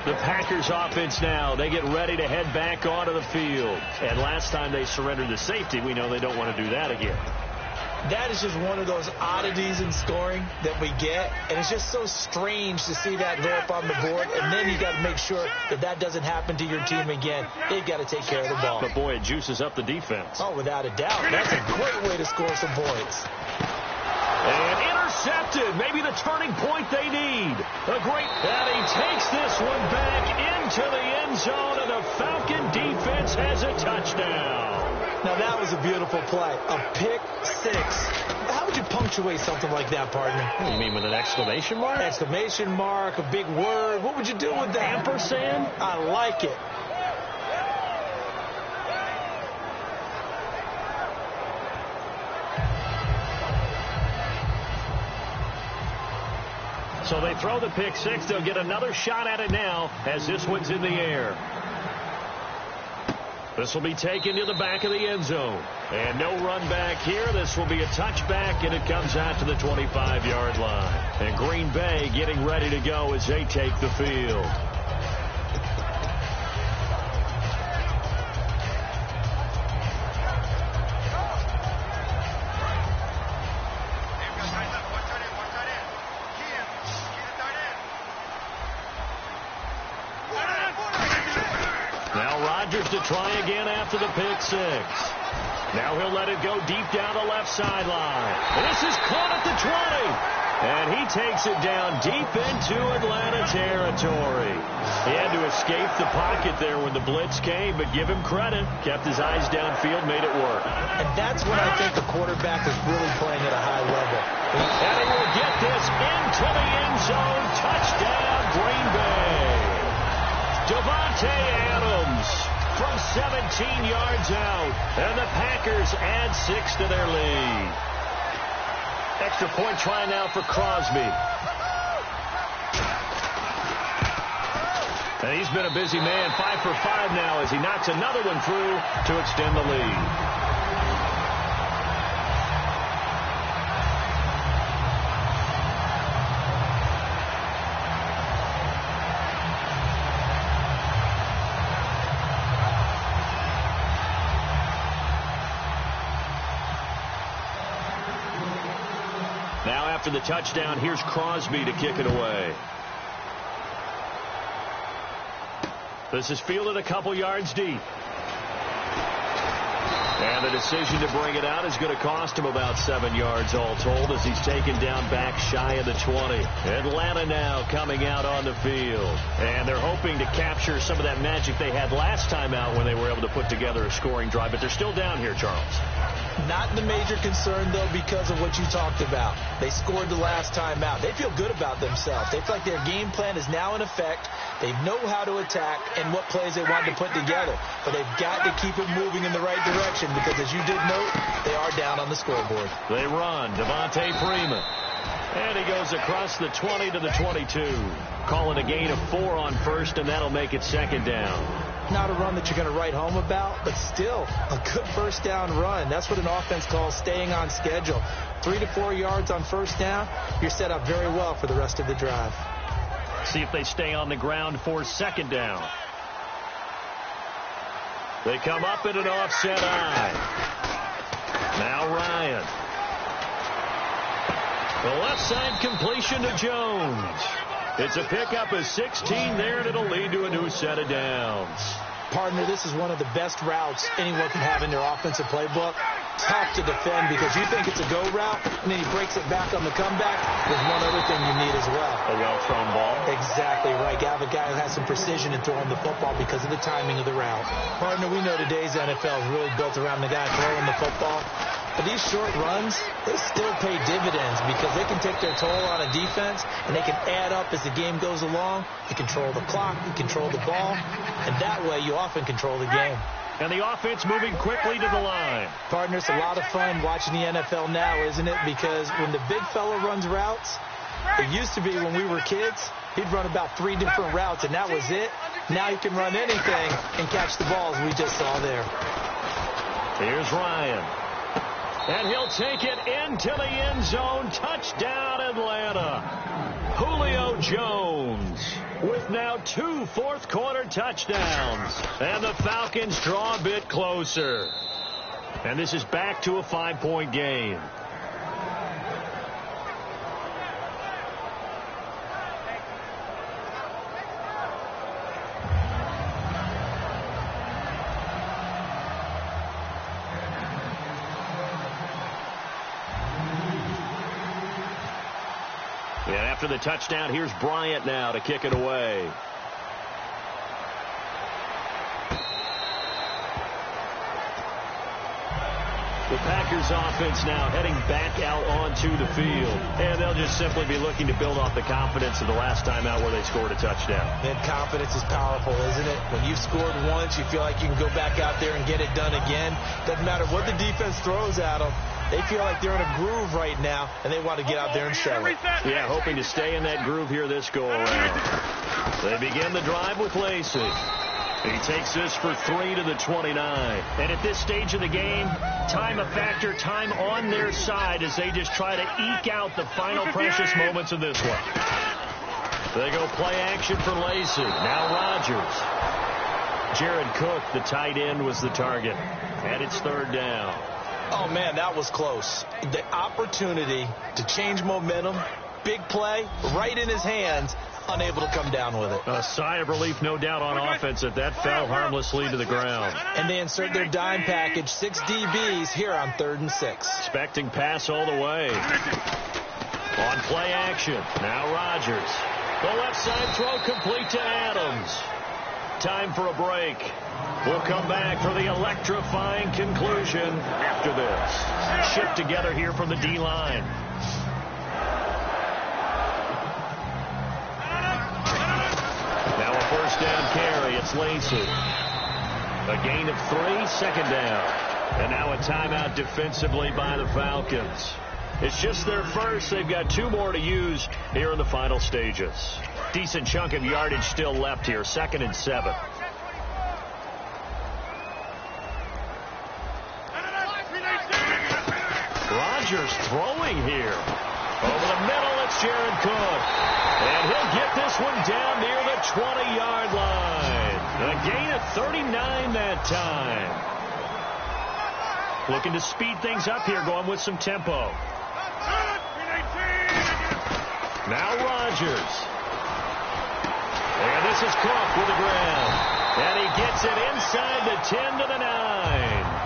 The Packers offense now, they get ready to head back onto the field. And last time they surrendered the safety, we know they don't want to do that again. That is just one of those oddities in scoring that we get. And it's just so strange to see that go up on the board. And then you got to make sure that that doesn't happen to your team again. They've got to take care of the ball. But, boy, it juices up the defense. Oh, without a doubt. That's a great way to score some points. And intercepted. Maybe the turning point they need. A great. And he takes this one back into the end zone, and the Falcon defense has a touchdown. Now, that was a beautiful play. A pick six. How would you punctuate something like that, partner? You mean with an exclamation mark? Exclamation mark, a big word. What would you do with that? Ampersand? I like it. So they throw the pick six. They'll get another shot at it now as this one's in the air. This will be taken to the back of the end zone. And no run back here. This will be a touchback, and it comes out to the 25-yard line. And Green Bay getting ready to go as they take the field. To try again after the pick six. Now he'll let it go deep down the left sideline. This is caught at the 20. And he takes it down deep into Atlanta territory. He had to escape the pocket there when the blitz came, but give him credit. Kept his eyes downfield, made it work. And that's when I think the quarterback is really playing at a high level. And he will get this into the end zone. Touchdown, Green Bay. Davante Adams from 17 yards out. And the Packers add 6 to their lead. Extra point try now for Crosby. And he's been a busy man. 5 for 5 now as he knocks another one through to extend the lead. After the touchdown, here's Crosby to kick it away. This is fielded a couple yards deep. And the decision to bring it out is going to cost him about 7 yards all told as he's taken down back shy of the 20. Atlanta now coming out on the field. And they're hoping to capture some of that magic they had last time out when they were able to put together a scoring drive. But they're still down here, Charles. Not the major concern, though, because of what you talked about. They scored the last time out. They feel good about themselves. They feel like their game plan is now in effect. They know how to attack and what plays they want to put together. But they've got to keep it moving in the right direction because, as you did note, they are down on the scoreboard. They run. Devontae Freeman. And he goes across the 20 to the 22. Call it a gain of 4 on first, and that'll make it second down. Not a run that you're going to write home about, but still a good first down run. That's what an offense calls staying on schedule. 3 to 4 yards on first down, you're set up very well for the rest of the drive. See if they stay on the ground for second down. They come up in an offset eye. Now Ryan. The left side completion to Jones. It's a pickup of 16 there, and it'll lead to a new set of downs. Partner, this is one of the best routes anyone can have in their offensive playbook. Tough to defend because you think it's a go route, and then he breaks it back on the comeback. There's one other thing you need as well. A well-thrown ball. Exactly right. You have a guy who has some precision in throwing the football because of the timing of the route. Partner, we know today's NFL is really built around the guy throwing the football. But these short runs, they still pay dividends because they can take their toll on a defense, and they can add up as the game goes along. You control the clock, you control the ball, and that way you often control the game. And the offense moving quickly to the line. Partner, it's a lot of fun watching the NFL now, isn't it? Because when the big fella runs routes, it used to be when we were kids, he'd run about 3 different routes, and that was it. Now he can run anything and catch the balls we just saw there. Here's Ryan. And he'll take it into the end zone. Touchdown, Atlanta. Julio Jones with now 2 fourth-quarter touchdowns. And the Falcons draw a bit closer. And this is back to a 5-point game. And after the touchdown, here's Bryant now to kick it away. The Packers offense now heading back out onto the field. And they'll just simply be looking to build off the confidence of the last time out where they scored a touchdown. And confidence is powerful, isn't it? When you've scored once, you feel like you can go back out there and get it done again. Doesn't matter what the defense throws at them. They feel like they're in a groove right now, and they want to get out there and show it. Yeah, hoping to stay in that groove here this go-around. They begin the drive with Lacey. He takes this for 3 to the 29. And at this stage of the game, time a factor, time on their side as they just try to eke out the final precious moments of this one. They go play action for Lacey. Now Rodgers. Jared Cook, the tight end, was the target. And it's third down. Oh, man, that was close. The opportunity to change momentum, big play, right in his hands, unable to come down with it. A sigh of relief, no doubt, on offense that fell harmlessly to the ground. And they insert their dime package, 6 DBs here on 3rd and 6. Expecting pass all the way. On play action, now Rodgers. The left side throw complete to Adams. Time for a break. We'll come back for the electrifying conclusion after this. Shipped together here from the D-line. Now a first down carry. It's Lacey. A gain of 3, second down. And now a timeout defensively by the Falcons. It's just their first. They've got 2 more to use here in the final stages. Decent chunk of yardage still left here. 2nd and 7. Rodgers throwing here. Over the middle, it's Jared Cook. And he'll get this one down near the 20-yard line. A gain of 39 that time. Looking to speed things up here, going with some tempo. Now Rodgers. And this is Cook with the ground. And he gets it inside the 10 to the 9.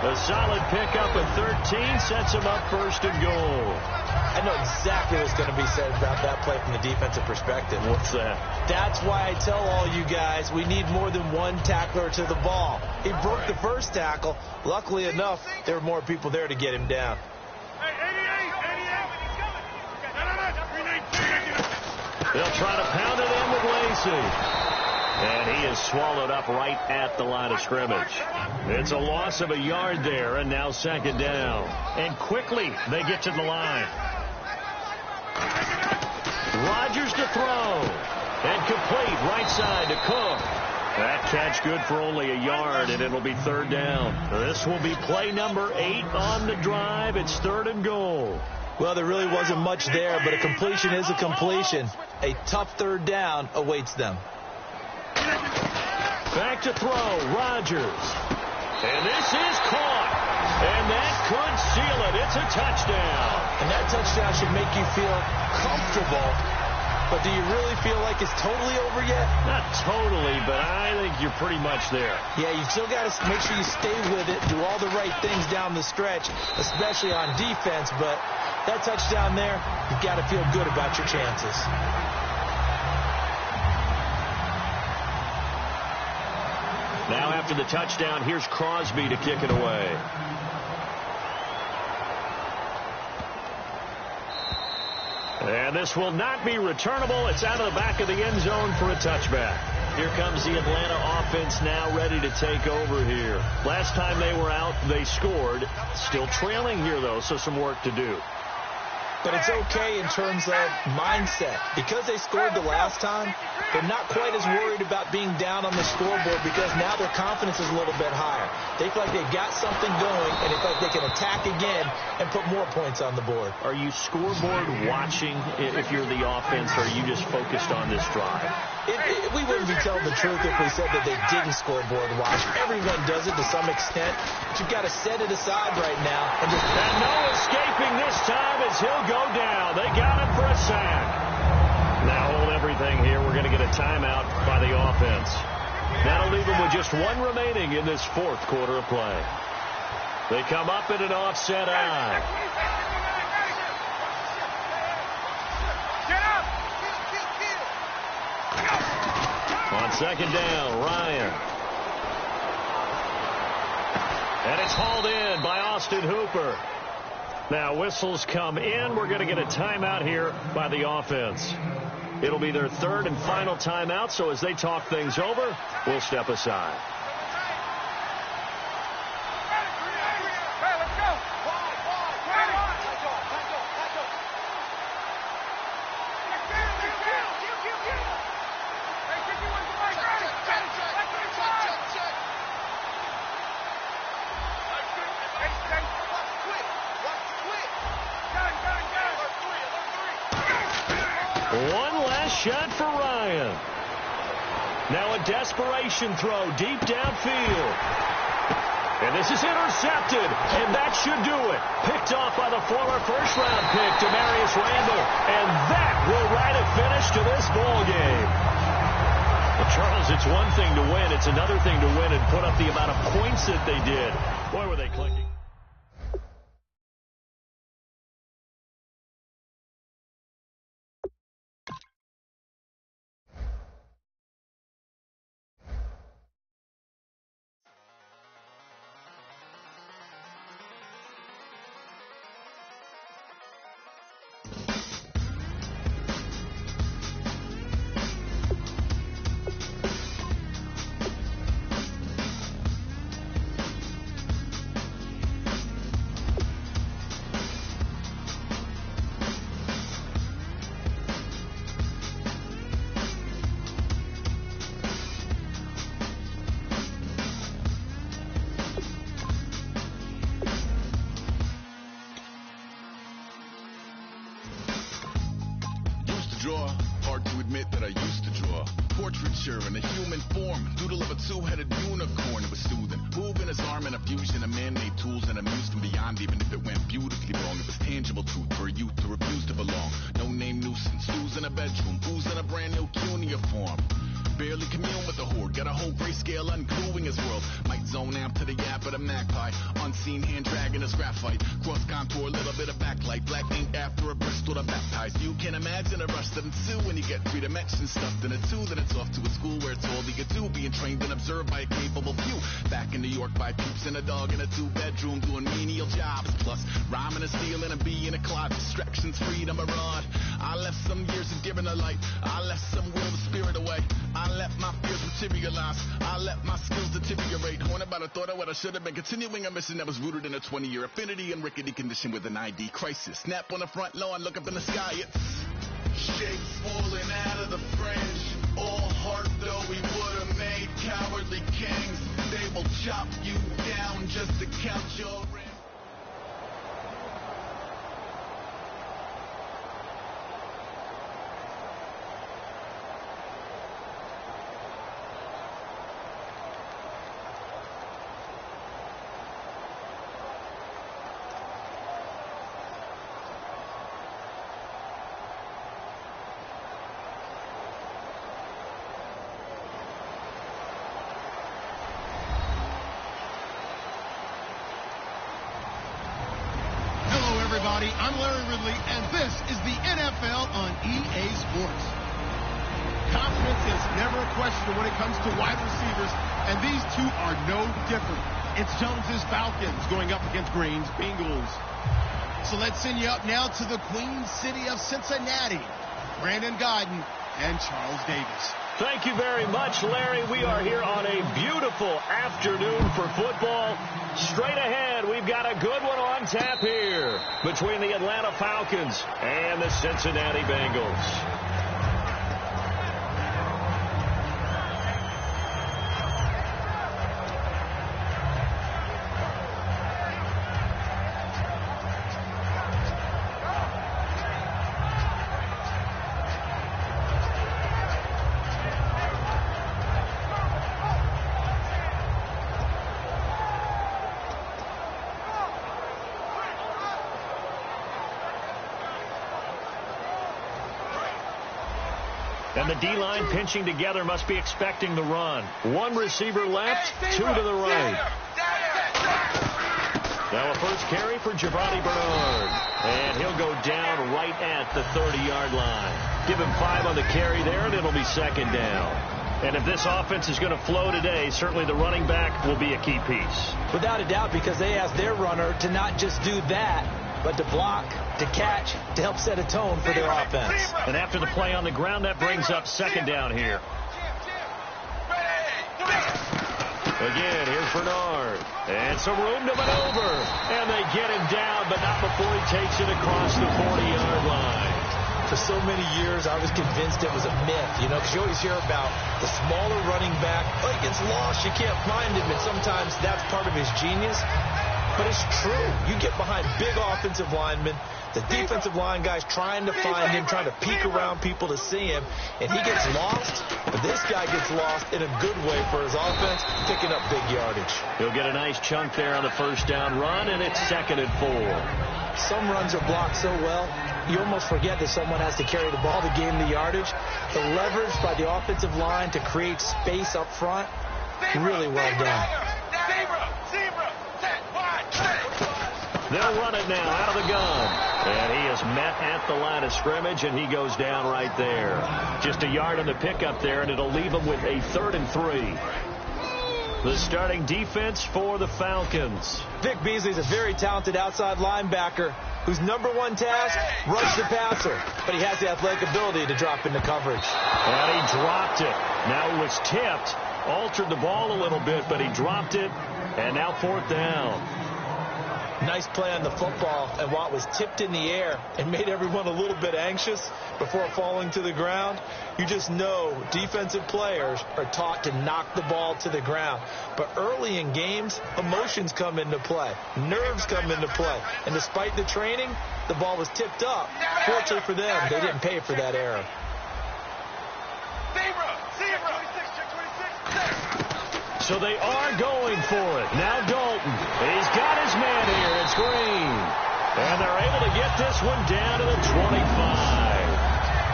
A solid pickup of 13 sets him up 1st and goal. I know exactly what's going to be said about that play from the defensive perspective. What's that? That's why I tell all you guys we need more than one tackler to the ball. He broke the first tackle. Luckily enough, there were more people there to get him down. They'll try to pound it in with Lacey. And he is swallowed up right at the line of scrimmage. It's a loss of a yard there, and now 2nd down. And quickly they get to the line. Rodgers to throw. And complete right side to Cook. That catch good for only a yard, and it'll be third down. This will be play number 8 on the drive. It's 3rd and goal. Well, there really wasn't much there, but a completion is a completion. A tough third down awaits them. Back to throw, Rodgers. And this is caught. And that could seal it. It's a touchdown. And that touchdown should make you feel comfortable. But do you really feel like it's totally over yet? Not totally, but I think you're pretty much there. Yeah, you've still got to make sure you stay with it, do all the right things down the stretch, especially on defense. But that touchdown there, you've got to feel good about your chances. Now after the touchdown, here's Crosby to kick it away. And this will not be returnable. It's out of the back of the end zone for a touchback. Here comes the Atlanta offense now ready to take over here. Last time they were out, they scored. Still trailing here, though, so some work to do. But it's okay in terms of mindset. Because they scored the last time, they're not quite as worried about being down on the scoreboard because now their confidence is a little bit higher. They feel like they've got something going, and they feel like they can attack again and put more points on the board. Are you scoreboard watching if you're the offense, or are you just focused on this drive? We wouldn't be telling the truth if we said that they didn't scoreboard watch. Everyone does it to some extent, but you've got to set it aside right now. And no escaping this time as he'll go down. They got him for a sack. Now hold everything here. We're going to get a timeout by the offense. That'll leave them with just 1 remaining in this 4th quarter of play. They come up in an offset eye. On 2nd down, Ryan. And it's hauled in by Austin Hooper. Now whistles come in. We're going to get a timeout here by the offense. It'll be their 3rd and final timeout, so as they talk things over, we'll step aside. One last shot for Ryan. Now a desperation throw deep downfield. And this is intercepted, and that should do it. Picked off by the former first-round pick, Demarius Randall. And that will write a finish to this ball game. Well, Charles, it's one thing to win. It's another thing to win and put up the amount of points that they did. Boy, were they clicking. Hard to admit that I used to draw portraiture in a human form, doodle of a two-headed unicorn. It was soothing, moving his arm in a fusion of man-made tools and amused and beyond. Even if it went beautifully wrong, it was tangible truth for a youth who refused to belong. No name nuisance, who's in a bedroom, who's in a brand new cuneiform. Barely commune with the horde, got a whole grayscale ungluing his world. Might zone amp to the yap of the magpie, unseen hand dragging his graphite. Cross contour, a little bit of backlight, black ink after a Bristol to baptize. You can imagine a rush that ensue when you get 3 dimensions stuffed in a 2. Then it's off to a school where it's all you get to, being trained and observed by a capable few. Back in New York by peeps and a dog in a 2-bedroom doing menial jobs. Plus rhyming and stealing and being a clock, distractions, freedom, a rod. I left some years of giving a light, I left some will the spirit away. I I let my fears materialize. I let my skills deteriorate. Horn about a thought of what I should have been. Continuing a mission that was rooted in a 20-year affinity and rickety condition with an ID crisis. Snap on the front lawn, look up in the sky. It's shapes falling out of the fringe. All heart though we would have made cowardly kings. They will chop you down just to count your rings. I'm Larry Ridley, and this is the NFL on EA Sports. Confidence is never a question when it comes to wide receivers, and these two are no different. It's Jones's Falcons going up against Green's Bengals. So let's send you up now to the Queen City of Cincinnati. Brandon Godden and Charles Davis. Thank you very much, Larry. We are here on a beautiful afternoon for football. Straight ahead, we've got a good one on tap here between the Atlanta Falcons and the Cincinnati Bengals. And the D-line pinching together must be expecting the run. One receiver left, two to the right. Now a first carry for Giovanni Bernard. And he'll go down right at the 30-yard line. Give him 5 on the carry there, and it'll be second down. And if this offense is going to flow today, certainly the running back will be a key piece. Without a doubt, because they asked their runner to not just do that, but to block, to catch, to help set a tone for their offense. And after the play on the ground, that brings up second down here. Again, here's Bernard. And some room to maneuver. And they get him down, but not before he takes it across the 40-yard line. For so many years, I was convinced it was a myth, because you always hear about the smaller running back. Oh, he gets lost, you can't find him, and sometimes that's part of his genius. But it's true. You get behind big offensive linemen, the defensive line guys trying to find him, trying to peek around people to see him, and he gets lost. But this guy gets lost in a good way for his offense, picking up big yardage. He'll get a nice chunk there on the first down run, and it's 2nd and 4. Some runs are blocked so well, you almost forget that someone has to carry the ball to gain the yardage. The leverage by the offensive line to create space up front, really well done. They'll run it now out of the gun. And he is met at the line of scrimmage, and he goes down right there. Just a yard on the pickup there, and it'll leave him with a 3rd and 3. The starting defense for the Falcons. Vic Beasley's a very talented outside linebacker whose #1 task, rush the passer. But he has the athletic ability to drop into coverage. And he dropped it. Now it was tipped. Altered the ball a little bit, but he dropped it. And now 4th down. Nice play on the football, and while it was tipped in the air and made everyone a little bit anxious before falling to the ground, you just know defensive players are taught to knock the ball to the ground. But early in games, emotions come into play. Nerves come into play. And despite the training, the ball was tipped up. Fortunately for them, they didn't pay for that error. So they are going for it. Now Dalton. He's got his man here. It's Green. And they're able to get this one down to the 25.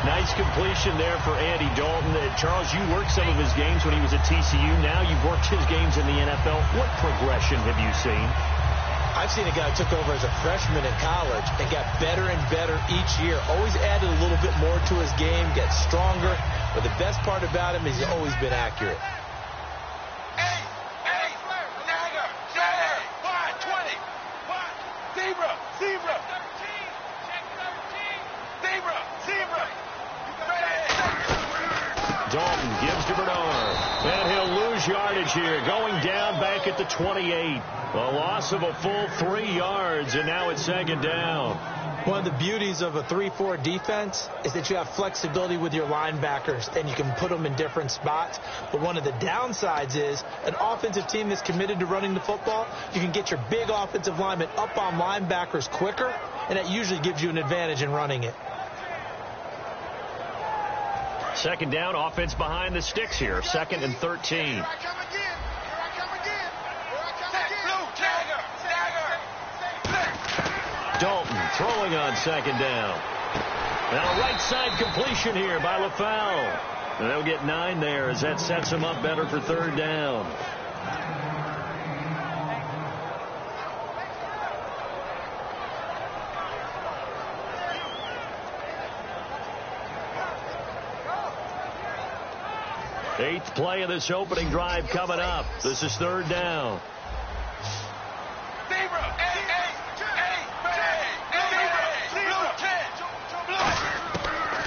Nice completion there for Andy Dalton. Charles, you worked some of his games when he was at TCU. Now you've worked his games in the NFL. What progression have you seen? I've seen a guy who took over as a freshman in college and got better and better each year. Always added a little bit more to his game, gets stronger. But the best part about him is he's always been accurate. Dalton gives to Bernard. yardage here, going down back at the 28. A loss of a full 3 yards, and now it's second down. One of the beauties of a 3-4 defense is that you have flexibility with your linebackers, and you can put them in different spots. But one of the downsides is an offensive team that's committed to running the football, you can get your big offensive linemen up on linebackers quicker, and that usually gives you an advantage in running it. Second down, offense behind the sticks here. 2nd and 13. Dalton throwing on 2nd down. Now a right side completion here by LaFell. And they'll get 9 there as that sets them up better for 3rd down. Eighth play of this opening drive coming up. This is 3rd down.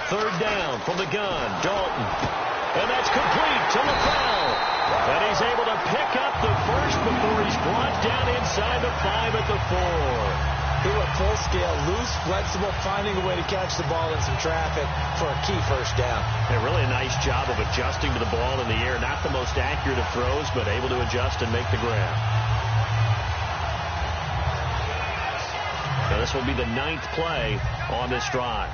Third down from the gun, Dalton. And that's complete to LaFell. And he's able to pick up the first before he's brought down inside the 5 at the 4. He went full scale, loose, flexible, finding a way to catch the ball in some traffic for a key first down. And really a nice job of adjusting to the ball in the air. Not the most accurate of throws, but able to adjust and make the grab. Now this will be the 9th play on this drive.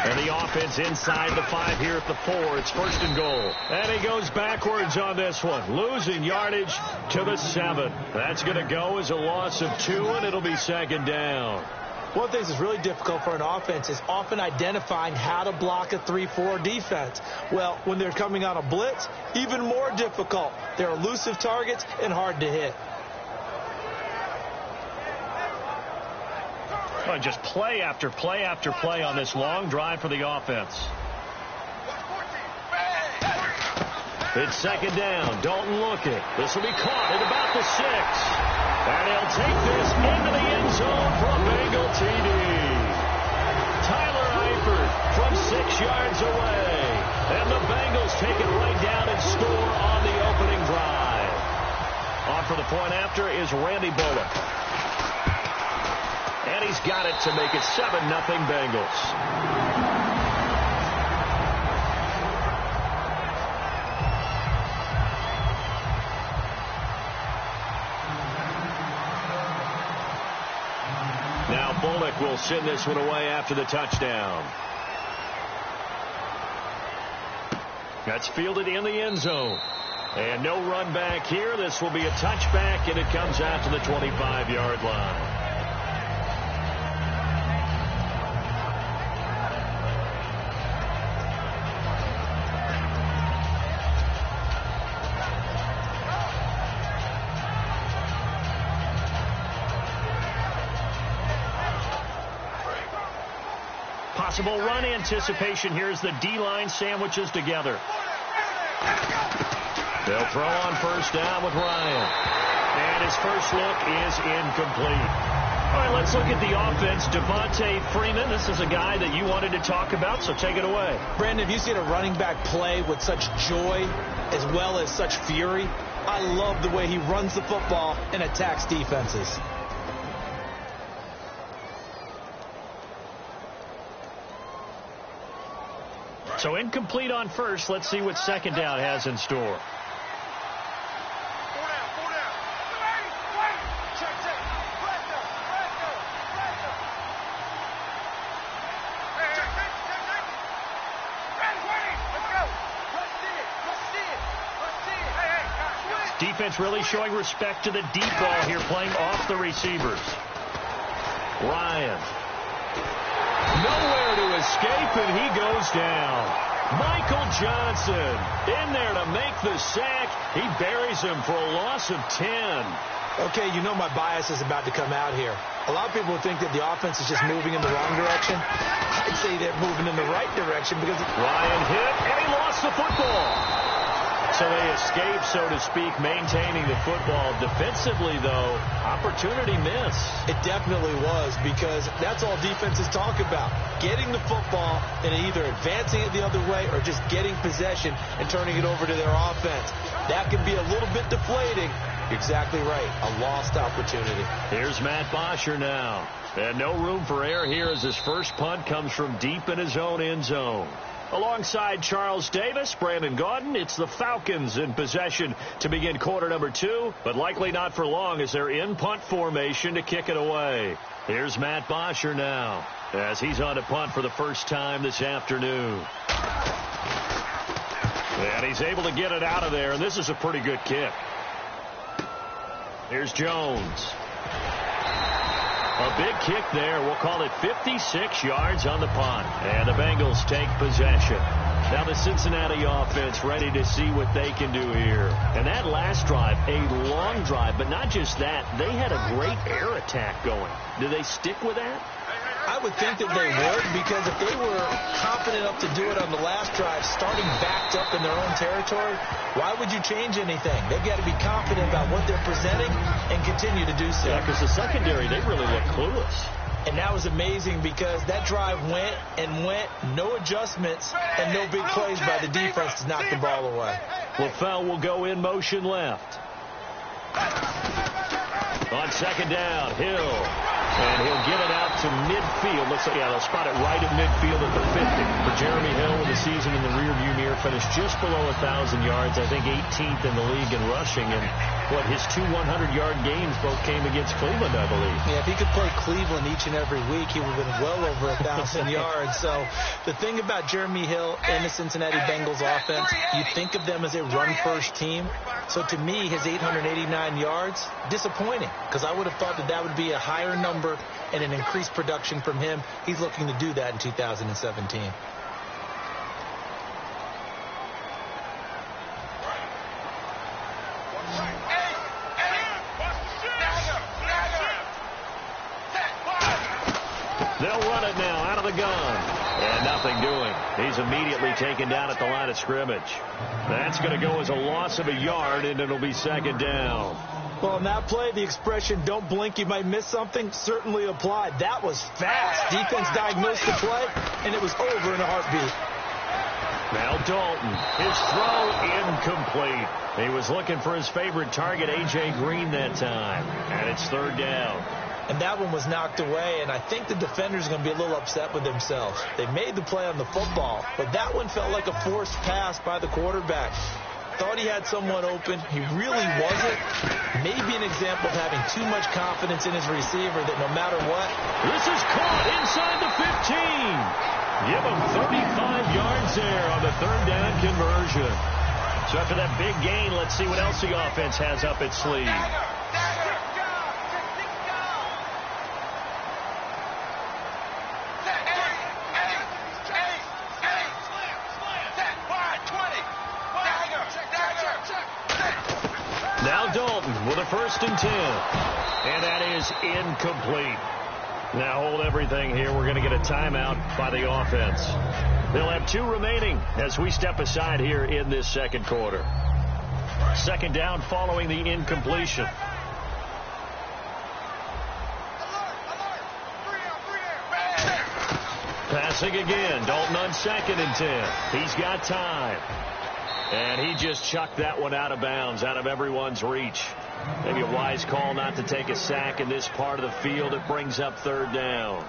And the offense inside the 5 here at the 4. It's 1st and goal. And he goes backwards on this one, losing yardage to the 7. That's going to go as a loss of 2, and it'll be 2nd down. One of the things that's really difficult for an offense is often identifying how to block a 3-4 defense. Well, when they're coming on a blitz, even more difficult. They're elusive targets and hard to hit. Just play after play after play on this long drive for the offense. It's 2nd down. Dalton looking. This will be caught at about the 6. And he'll take this into the end zone for a Bengal TD. Tyler Eifert from 6 yards away. And the Bengals take it right down and score on the opening drive. On for the point after is Randy Bullock. And he's got it to make it 7-0 Bengals. Now Bullock will send this one away after the touchdown. That's fielded in the end zone. And no run back here. This will be a touchback, and it comes out to the 25-yard line. Possible run anticipation here as the D-line sandwiches together. They'll throw on 1st down with Ryan. And his first look is incomplete. All right, let's look at the offense. Devontae Freeman, this is a guy that you wanted to talk about, so take it away. Brandon, if you see a running back play with such joy as well as such fury, I love the way he runs the football and attacks defenses. So incomplete on 1st. Let's see what 2nd down has in store. Defense really showing respect to the deep ball here, playing off the receivers. Ryan. Nowhere to escape, and he goes down. Michael Johnson in there to make the sack. He buries him for a loss of 10. Okay, you know my bias is about to come out here. A lot of people think that the offense is just moving in the wrong direction. I'd say they're moving in the right direction because... Ryan hit, and he lost the football. So they escape, so to speak, maintaining the football. Defensively, though, opportunity miss. It definitely was, because that's all defenses talk about. Getting the football and either advancing it the other way or just getting possession and turning it over to their offense. That can be a little bit deflating. You're exactly right. A lost opportunity. Here's Matt Bosher now. And no room for error here as his first punt comes from deep in his own end zone. Alongside Charles Davis, Brandon Gaudin, it's the Falcons in possession to begin quarter number 2, but likely not for long as they're in punt formation to kick it away. Here's Matt Bosher now as he's on to punt for the first time this afternoon. And he's able to get it out of there, and this is a pretty good kick. Here's Jones. A big kick there. We'll call it 56 yards on the punt. And the Bengals take possession. Now the Cincinnati offense ready to see what they can do here. And that last drive, a long drive, but not just that. They had a great air attack going. Do they stick with that? I would think that they would, because if they were confident enough to do it on the last drive, starting backed up in their own territory, why would you change anything? They've got to be confident about what they're presenting and continue to do so. Yeah, because the secondary, they really look clueless. And that was amazing, because that drive went and went, no adjustments, and no big plays by the defense to knock the ball away. LaFell will go in motion left. On second down, Hill. And he'll get it out to midfield. Looks like, yeah, they'll spot it right at midfield at the 50. For Jeremy Hill, with the season in the rearview mirror, finished just below 1,000 yards. I think 18th in the league in rushing. And what, his 2 100-yard games both came against Cleveland, I believe. Yeah, if he could play Cleveland each and every week, he would have been well over 1,000 yards. So the thing about Jeremy Hill and the Cincinnati Bengals offense, you think of them as a run-first team. So to me, his 889 yards, disappointing, because I would have thought that that would be a higher number and an increased production from him. He's looking to do that in 2017. They'll run it now out of the gun. And nothing doing. He's immediately taken down at the line of scrimmage. That's going to go as a loss of a yard, and it'll be second down. Well, in that play, the expression, don't blink, you might miss something, certainly applied. That was fast. Defense diagnosed the play, and it was over in a heartbeat. Now Dalton, his throw incomplete. He was looking for his favorite target, A.J. Green, that time. And it's third down. And that one was knocked away, and I think the defenders are going to be a little upset with themselves. They made the play on the football, but that one felt like a forced pass by the quarterback. Thought he had someone open. He really wasn't. Maybe an example of having too much confidence in his receiver that no matter what. This is caught inside the 15. Give him 35 yards there on the third down conversion. So after that big gain, let's see what else the offense has up its sleeve. Now Dalton with a 1st and 10. And that is incomplete. Now hold everything here. We're going to get a timeout by the offense. They'll have 2 remaining as we step aside here in this second quarter. Second down following the incompletion. Passing again. Dalton on 2nd and 10. He's got time. And he just chucked that one out of bounds, out of everyone's reach. Maybe a wise call not to take a sack in this part of the field. It brings up third down.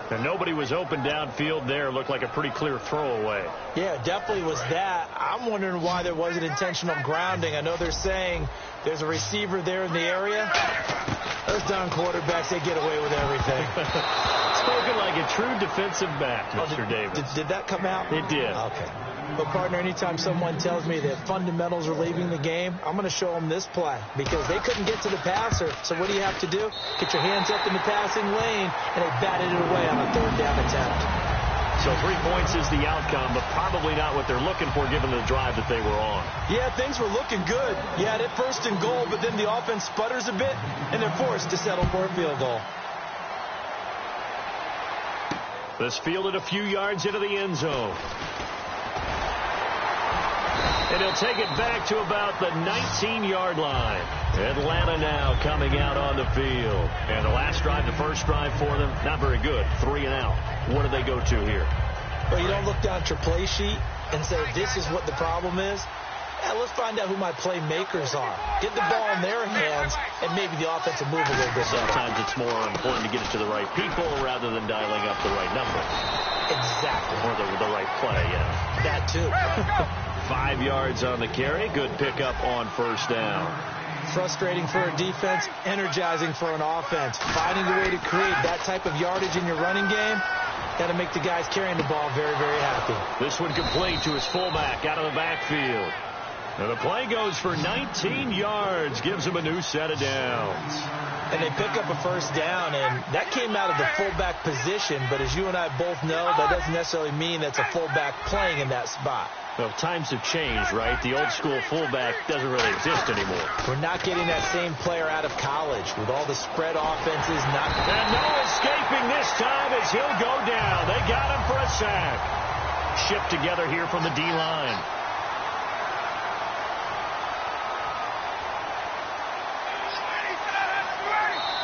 And nobody was open downfield there. Looked like a pretty clear throwaway. Yeah, it definitely was that. I'm wondering why there wasn't intentional grounding. I know they're saying there's a receiver there in the area. Those darn quarterbacks, they get away with everything. Spoken like a true defensive back, Mr. Davis. Did that come out? It did. Okay. But, partner, anytime someone tells me that fundamentals are leaving the game, I'm going to show them this play because they couldn't get to the passer. So what do you have to do? Get your hands up in the passing lane, and they batted it away on a third down attempt. So 3 points is the outcome, but probably not what they're looking for given the drive that they were on. Yeah, things were looking good. Yeah, at 1st and goal, but then the offense sputters a bit, and they're forced to settle for a field goal. This fielded a few yards into the end zone. And he'll take it back to about the 19-yard line. Atlanta now coming out on the field. And the last drive, the first drive for them, not very good. 3 and out. What do they go to here? Well, you don't look down at your play sheet and say, this is what the problem is. Yeah, let's find out who my playmakers are. Get the ball in their hands, and maybe the offense will move a little bit. Sometimes it's more important to get it to the right people rather than dialing up the right number. Exactly. Or the right play, yeah. That too. 5 yards on the carry. Good pickup on first down. Frustrating for a defense, energizing for an offense. Finding a way to create that type of yardage in your running game, got to make the guys carrying the ball very, very happy. This one complete to his fullback out of the backfield. And the play goes for 19 yards, gives him a new set of downs. And they pick up a first down, and that came out of the fullback position, but as you and I both know, that doesn't necessarily mean that's a fullback playing in that spot. Well, times have changed, right? The old school fullback doesn't really exist anymore. We're not getting that same player out of college with all the spread offenses. And no escaping this time as he'll go down. They got him for a sack. Shipped together here from the D-line.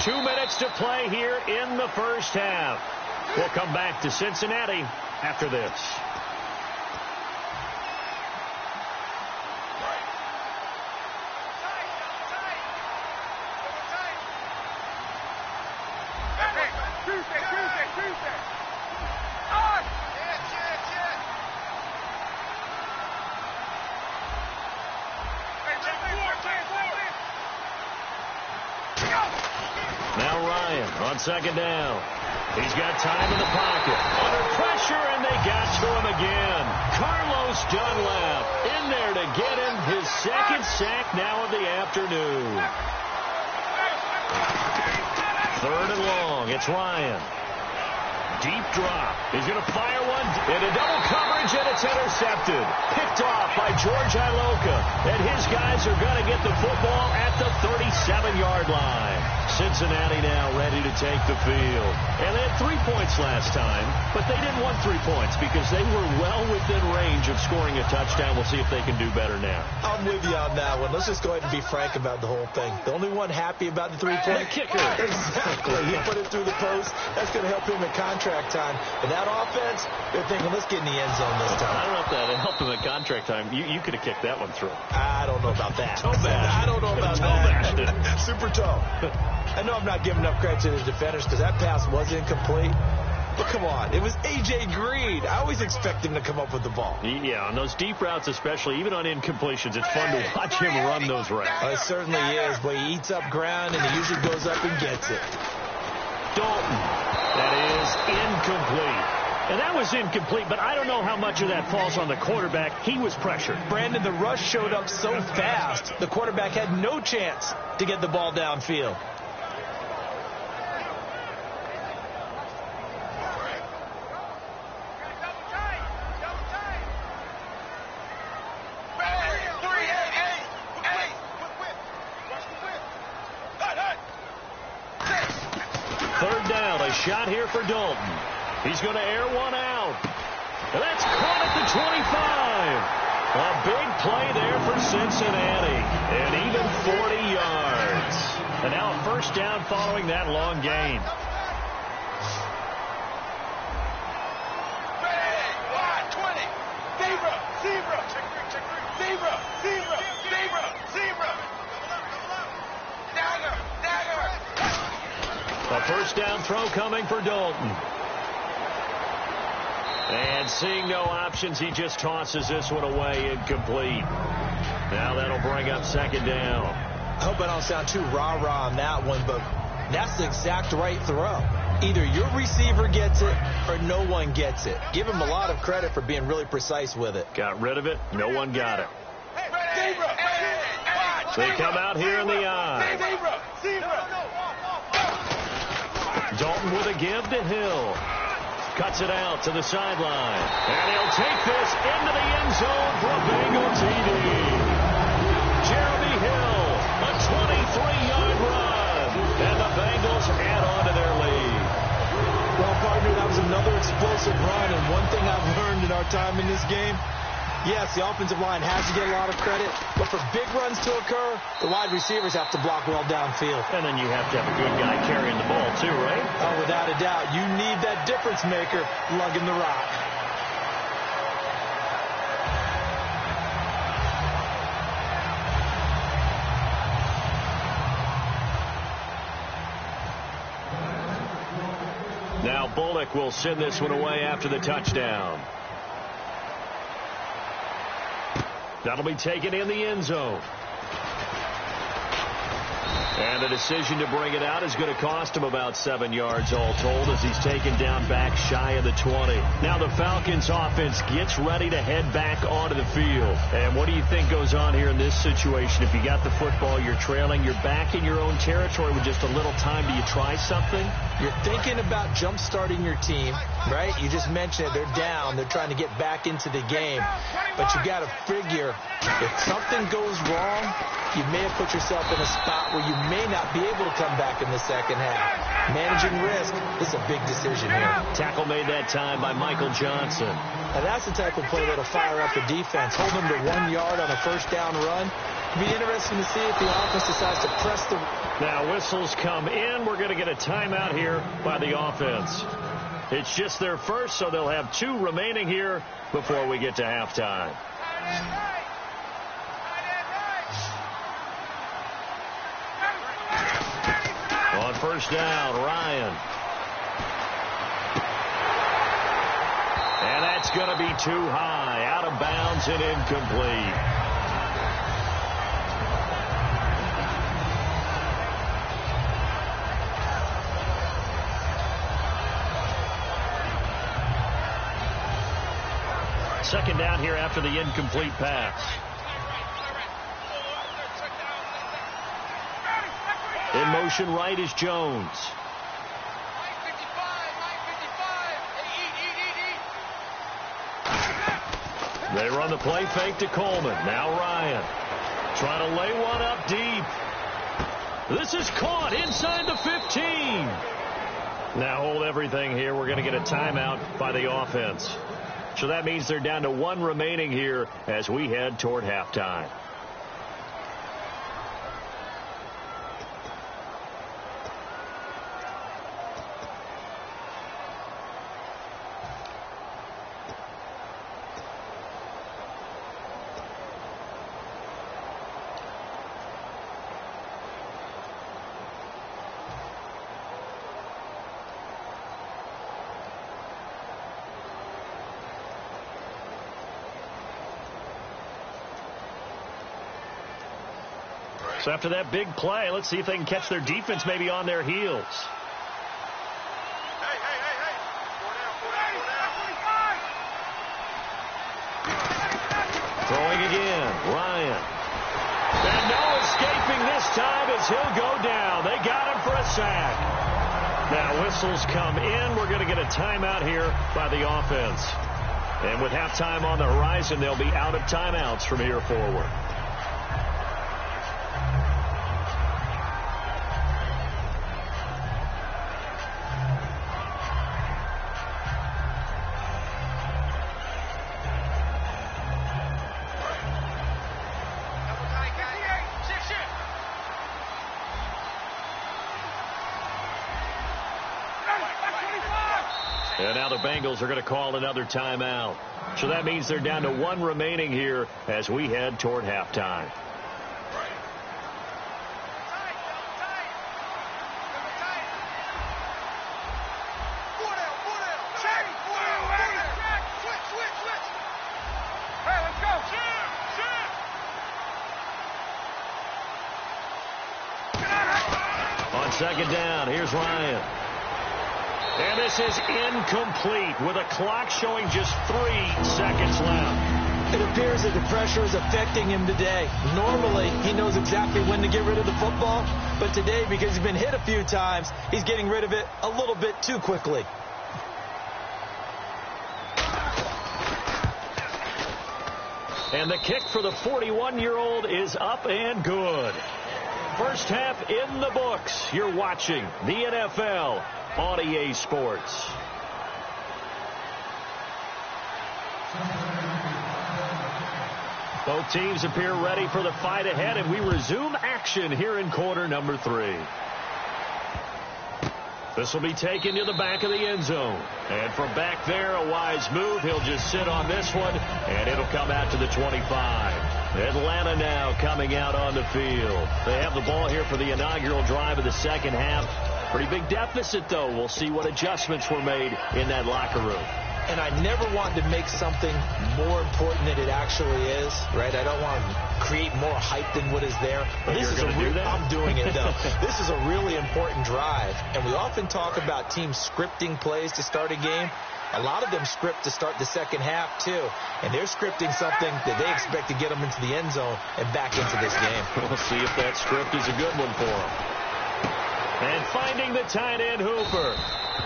Two minutes to play here in the first half. We'll come back to Cincinnati after this. On second down. He's got time in the pocket. Under pressure, and they got to him again. Carlos Dunlap in there to get him his second sack now of the afternoon. 3rd and long. It's Ryan. Deep drop. He's going to fire one into double coverage, and it's intercepted. Picked off by George Iloka. And his guys are going to get the football at the 37-yard line. Cincinnati now ready to take the field. And they had 3 points last time, but they didn't want 3 points because they were well within range of scoring a touchdown. We'll see if they can do better now. I'm with you on that one. Let's just go ahead and be frank about the whole thing. The only one happy about the 3-point kicker. Exactly. He put it through the post. That's going to help him in contract time. But that offense, they're thinking, let's get in the end zone this time. I don't know if that helped him in contract time. You could have kicked that one through. I don't know about that. I don't know about that. Super toe. I know I'm not giving enough credit to the defenders because that pass was incomplete. But come on, it was A.J. Green. I always expect him to come up with the ball. Yeah, on those deep routes especially, even on incompletions, it's fun to watch him run those routes. It certainly is, but he eats up ground and he usually goes up and gets it. Dalton. That is incomplete. And that was incomplete, but I don't know how much of that falls on the quarterback. He was pressured. Brandon, the rush showed up so fast, the quarterback had no chance to get the ball downfield. Shot here for Dalton. He's going to air one out. And that's caught at the 25. A big play there for Cincinnati. And even 40 yards. And now a first down following that long gain. A first down throw coming for Dalton. And seeing no options, he just tosses this one away incomplete. Now that'll bring up second down. I hope I don't sound too rah-rah on that one, but that's the exact right throw. Either your receiver gets it or no one gets it. Give him a lot of credit for being really precise with it. Got rid of it. No one got it. They come out here in the eye. Dalton with a give to Hill. Cuts it out to the sideline. And he'll take this into the end zone for a Bengal TD. Jeremy Hill, a 23-yard run. And the Bengals add on to their lead. Well, partner, that was another explosive run. And one thing I've learned in our time in this game, Yes, the offensive line has to get a lot of credit, but for big runs to occur, the wide receivers have to block well downfield. And then you have to have a good guy carrying the ball too, right? Oh, without a doubt. You need that difference maker lugging the rock. Now Bullock will send this one away after the touchdown. That'll be taken in the end zone. And the decision to bring it out is going to cost him about 7 yards all told as he's taken down back shy of the 20. Now the Falcons offense gets ready to head back onto the field. And what do you think goes on here in this situation? If you got the football, you're trailing, you're back in your own territory with just a little time. Do you try something? You're thinking about jump-starting your team, right? You just mentioned it. They're down. They're trying to get back into the game. But you got to figure if something goes wrong, you may have put yourself in a spot where you may not be able to come back in the second half. Managing risk is a big decision here. Tackle made that time by Michael Johnson. Now that's the type of play that'll fire up the defense. Hold them to 1 yard on a first down run. It'll be interesting to see if the offense decides to press the... Now whistles come in. We're going to get a timeout here by the offense. It's just their first, so they'll have 2 remaining here before we get to halftime. On first down, Ryan. And that's going to be too high. Out of bounds and incomplete. Second down here after the incomplete pass. In motion right is Jones. They run the play fake to Coleman. Now Ryan trying to lay one up deep. This is caught inside the 15. Now hold everything here. We're going to get a timeout by the offense. So that means they're down to 1 remaining here as we head toward halftime. So after that big play, let's see if they can catch their defense maybe on their heels. Throwing again, Ryan. And no escaping this time as he'll go down. They got him for a sack. Now whistles come in. We're going to get a timeout here by the offense. And with halftime on the horizon, they'll be out of timeouts from here forward. And now the Bengals are going to call another timeout. So that means they're down to 1 remaining here as we head toward halftime. On second down, here's Ryan. And this is incomplete with a clock showing just 3 seconds left. It appears that the pressure is affecting him today. Normally, he knows exactly when to get rid of the football, but today, because he's been hit a few times, he's getting rid of it a little bit too quickly. And the kick for the 41-year-old is up and good. First half in the books. You're watching the NFL on EA Sports. Both teams appear ready for the fight ahead, and we resume action here in quarter number 3. This will be taken to the back of the end zone. And from back there, a wise move. He'll just sit on this one, and it'll come out to the 25. Atlanta now coming out on the field. They have the ball here for the inaugural drive of the second half. Pretty big deficit, though. We'll see what adjustments were made in that locker room. And I never want to make something more important than it actually is, right? I don't want to create more hype than what is there. But this is I'm doing it, though. This is a really important drive. And we often talk about teams scripting plays to start a game. A lot of them script to start the second half, too. And they're scripting something that they expect to get them into the end zone and back into this game. We'll see if that script is a good one for them. And finding the tight end, Hooper.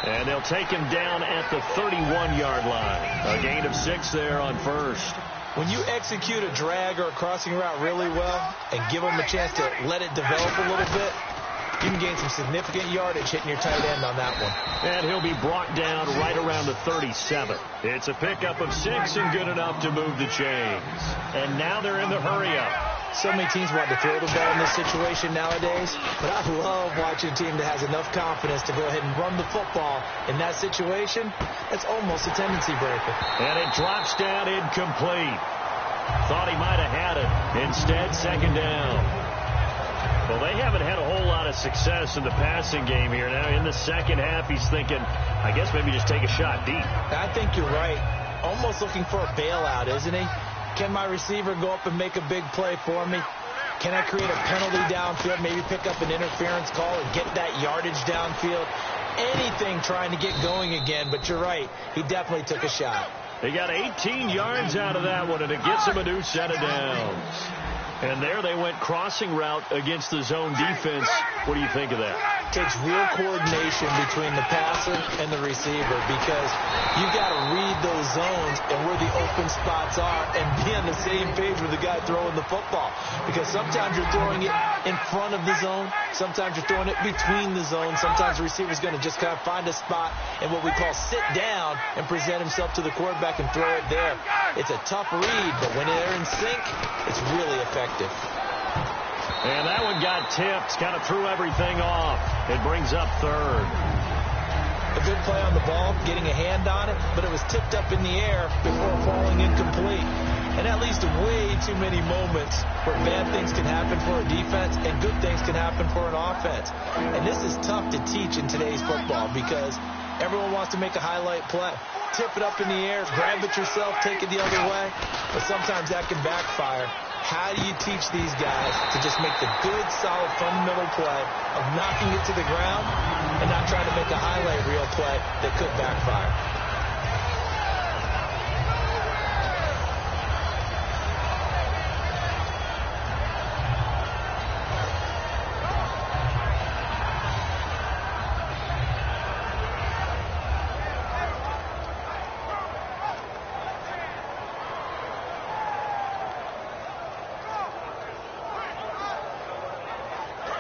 And they'll take him down at the 31-yard line. A gain of 6 there on first. When you execute a drag or a crossing route really well and give them a chance to let it develop a little bit, you can gain some significant yardage hitting your tight end on that one. And he'll be brought down right around the 37. It's a pickup of 6 and good enough to move the chains. And now they're in the hurry-up. So many teams want to throw the ball in this situation nowadays, but I love watching a team that has enough confidence to go ahead and run the football in that situation. That's almost a tendency breaker. And it drops down incomplete. Thought he might have had it. Instead, second down. Well, they haven't had a whole lot of success in the passing game here. Now, in the second half, he's thinking, I guess maybe just take a shot deep. I think you're right. Almost looking for a bailout, isn't he? Can my receiver go up and make a big play for me? Can I create a penalty downfield, maybe pick up an interference call and get that yardage downfield? Anything trying to get going again, but you're right. He definitely took a shot. He got 18 yards out of that one, and it gets him a new set of downs. And there they went crossing route against the zone defense. What do you think of that? Takes real coordination between the passer and the receiver because you've got to read those zones and where the open spots are and be on the same page with the guy throwing the football. Because sometimes you're throwing it in front of the zone. Sometimes you're throwing it between the zones. Sometimes the receiver's going to just kind of find a spot and what we call sit down and present himself to the quarterback and throw it there. It's a tough read, but when they're in sync, it's really effective. And that one got tipped, kind of threw everything off. It brings up third. A good play on the ball, getting a hand on it, but it was tipped up in the air before falling incomplete. And that leads to way too many moments where bad things can happen for a defense and good things can happen for an offense. And this is tough to teach in today's football because everyone wants to make a highlight play. Tip it up in the air, grab it yourself, take it the other way. But sometimes that can backfire. How do you teach these guys to just make the good, solid, fundamental play of knocking it to the ground and not trying to make a highlight reel play that could backfire?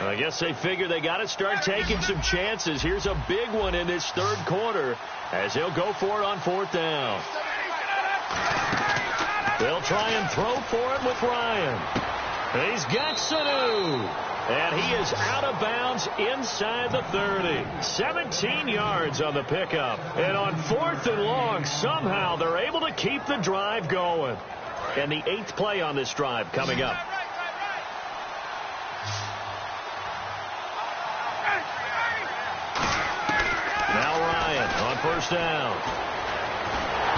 I guess they figure they got to start taking some chances. Here's a big one in this third quarter as they'll go for it on fourth down. They'll try and throw for it with Ryan. He's got Sanu. And he is out of bounds inside the 30. 17 yards on the pickup. And on fourth and long, somehow they're able to keep the drive going. And the 8th play on this drive coming up. Now Ryan on first down.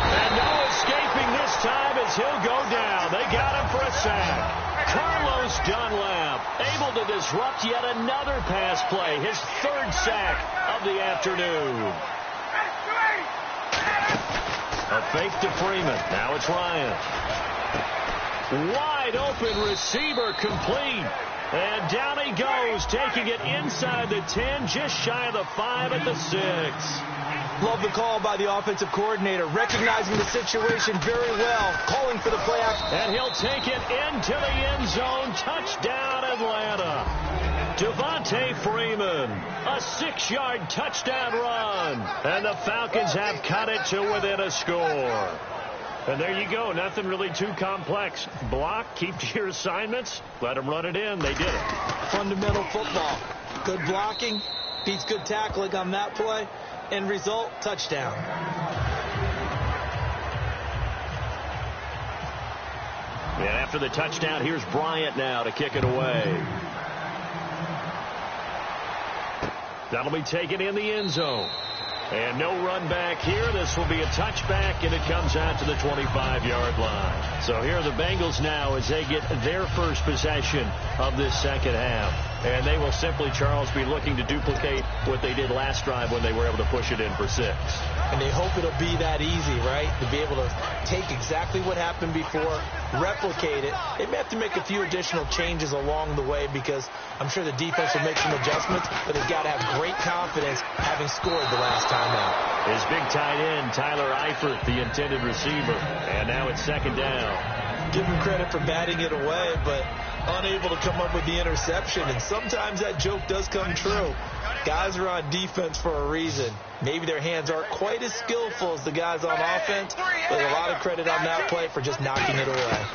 And no escaping this time as he'll go down. They got him for a sack. Carlos Dunlap able to disrupt yet another pass play. His 3rd sack of the afternoon. A fake to Freeman. Now it's Ryan. Wide open receiver complete. And down he goes, taking it inside the 10, just shy of the 5 at the 6. Love the call by the offensive coordinator, recognizing the situation very well, calling for the play action. And he'll take it into the end zone. Touchdown, Atlanta. Devontae Freeman, a 6-yard touchdown run. And the Falcons have cut it to within a score. And there you go. Nothing really too complex. Block, keep to your assignments, let them run it in. They did it. Fundamental football. Good blocking beats good tackling on that play. End result, touchdown. And after the touchdown, here's Bryant now to kick it away. That'll be taken in the end zone. And no run back here. This will be a touchback, and it comes out to the 25-yard line. So here are the Bengals now as they get their first possession of this second half. And they will simply, Charles, be looking to duplicate what they did last drive when they were able to push it in for 6. And they hope it'll be that easy, right? To be able to take exactly what happened before, replicate it. They may have to make a few additional changes along the way because I'm sure the defense will make some adjustments, but they've got to have great confidence having scored the last time out. His big tight end, Tyler Eifert, the intended receiver. And now it's second down. Give him credit for batting it away, but unable to come up with the interception. And sometimes that joke does come true. Guys are on defense for a reason. Maybe their hands aren't quite as skillful as the guys on offense, but a lot of credit on that play for just knocking it away.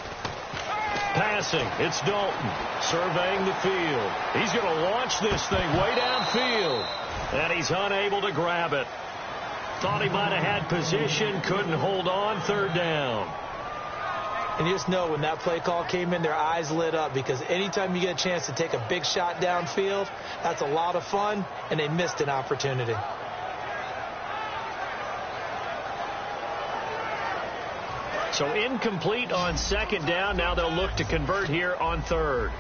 Passing, it's Dalton surveying the field. He's going to launch this thing way downfield, and he's unable to grab it. Thought he might have had position, couldn't hold on, third down. And you just know when that play call came in, their eyes lit up because anytime you get a chance to take a big shot downfield, that's a lot of fun, and they missed an opportunity. So incomplete on second down. Now they'll look to convert here on third.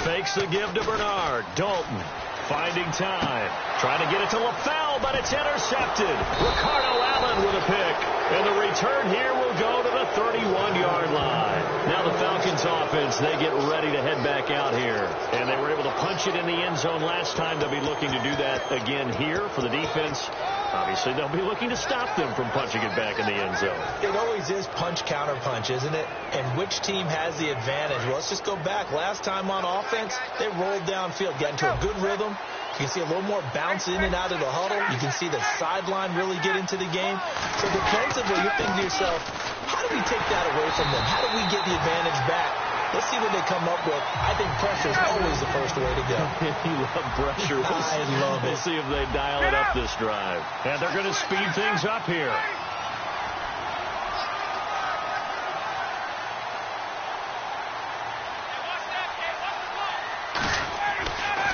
Fakes the give to Bernard. Dalton finding time. Trying to get it to LaFell, but it's intercepted. Ricardo Allen with a pick. And the return here will go to the 31-yard line. Now the Falcons offense, they get ready to head back out here. And they were able to punch it in the end zone last time. They'll be looking to do that again here for the defense. Obviously, they'll be looking to stop them from punching it back in the end zone. It always is punch-counter-punch, isn't it? And which team has the advantage? Well, let's just go back. Last time on offense, they rolled downfield, got into a good rhythm. You can see a little more bounce in and out of the huddle. You can see the sideline really get into the game. So defensively, you're thinking to yourself, how do we take that away from them? How do we get the advantage back? Let's see what they come up with. I think pressure is always the first way to go. You love pressure. I love it. We'll see if they dial it up this drive. And they're going to speed things up here.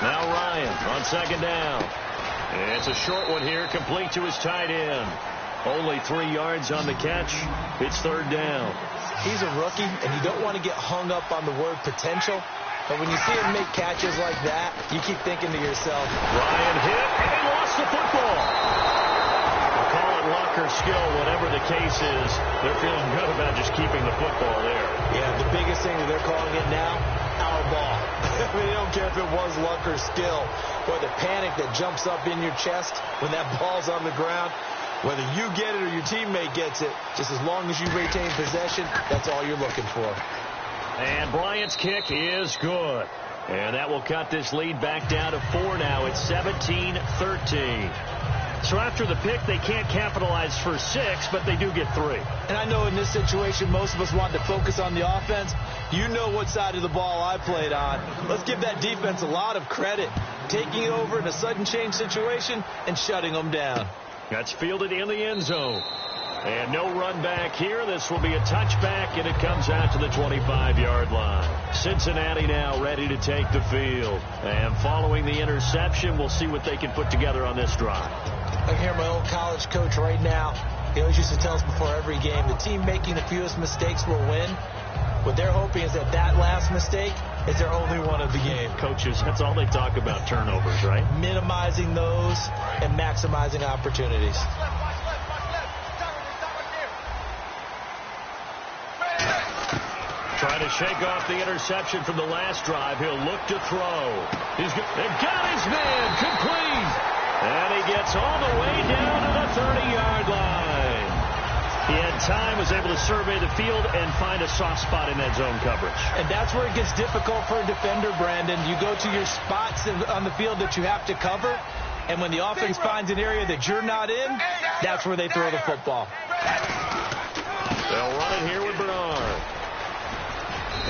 Now Ryan on second down. And it's a short one here, complete to his tight end. Only 3 yards on the catch. It's third down. He's a rookie, and you don't want to get hung up on the word potential. But when you see him make catches like that, you keep thinking to yourself, Ryan hit, and he lost the football. Call it luck or skill, whatever the case is. They're feeling good about just keeping the football there. Yeah, the biggest thing that they're calling it now, our ball. I mean, they don't care if it was luck or skill. Or the panic that jumps up in your chest when that ball's on the ground. Whether you get it or your teammate gets it, just as long as you retain possession, that's all you're looking for. And Bryant's kick is good. And that will cut this lead back down to 4 now. It's 17-13. So after the pick, they can't capitalize for 6, but they do get 3. And I know in this situation, most of us want to focus on the offense. You know what side of the ball I played on. Let's give that defense a lot of credit. Taking it over in a sudden change situation and shutting them down. That's fielded in the end zone. And no run back here. This will be a touchback, and it comes out to the 25-yard line. Cincinnati now ready to take the field. And following the interception, we'll see what they can put together on this drive. I can hear my old college coach right now. He always used to tell us before every game, the team making the fewest mistakes will win. What they're hoping is that last mistake is their only one of the game. Coaches, that's all they talk about, turnovers, right? Minimizing those and maximizing opportunities. Trying to shake off the interception from the last drive. He'll look to throw. They've got his man complete. And he gets all the way down to the 30-yard line. He had time, was able to survey the field and find a soft spot in that zone coverage. And that's where it gets difficult for a defender, Brandon. You go to your spots on the field that you have to cover, and when the offense finds an area that you're not in, that's where they throw the football. They'll run it here with Bernard.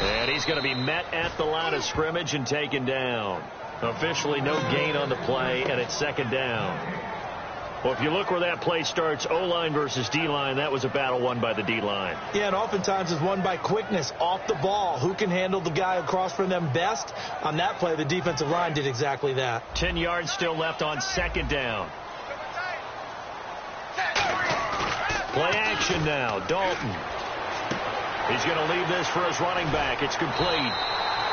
And he's going to be met at the line of scrimmage and taken down. Officially no gain on the play, and it's second down. Well, if you look where that play starts, O-line versus D-line, that was a battle won by the D-line. Yeah, and oftentimes it's won by quickness off the ball. Who can handle the guy across from them best? On that play, the defensive line did exactly that. 10 yards still left on second down. Play action now. Dalton. He's going to leave this for his running back. It's complete.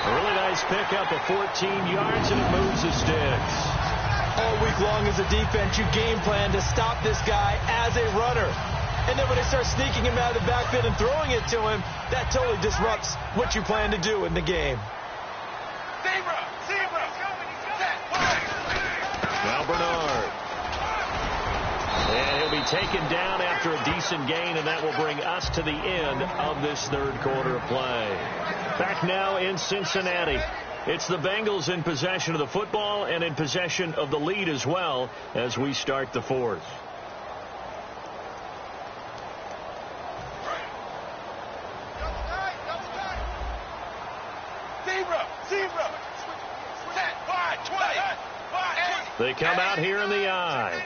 A really nice pickup of 14 yards, and it moves the sticks. All week long as a defense, you game plan to stop this guy as a runner. And then when they start sneaking him out of the backfield and throwing it to him, that totally disrupts what you plan to do in the game. Now Bernard. And he'll be taken down after a decent gain, and that will bring us to the end of this third quarter of play. Back now in Cincinnati. It's the Bengals in possession of the football and in possession of the lead as well as we start the fourth. They come out here in the eye.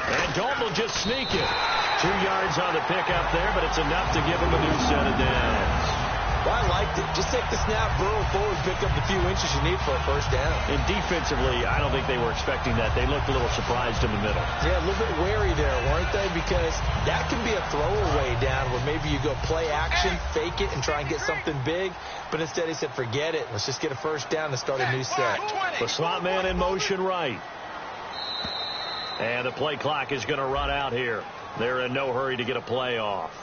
And Dalton will just sneak it. 2 yards on the pickup there, but it's enough to give him a new set of downs. Well, I liked it. Just take the snap, burrow forward, pick up the few inches you need for a first down. And defensively, I don't think they were expecting that. They looked a little surprised in the middle. Yeah, a little bit wary there, weren't they? Because that can be a throwaway down where maybe you go play action, fake it, and try and get something big. But instead he said, forget it. Let's just get a first down and start a new set. The slot man in motion right. And the play clock is going to run out here. They're in no hurry to get a play off.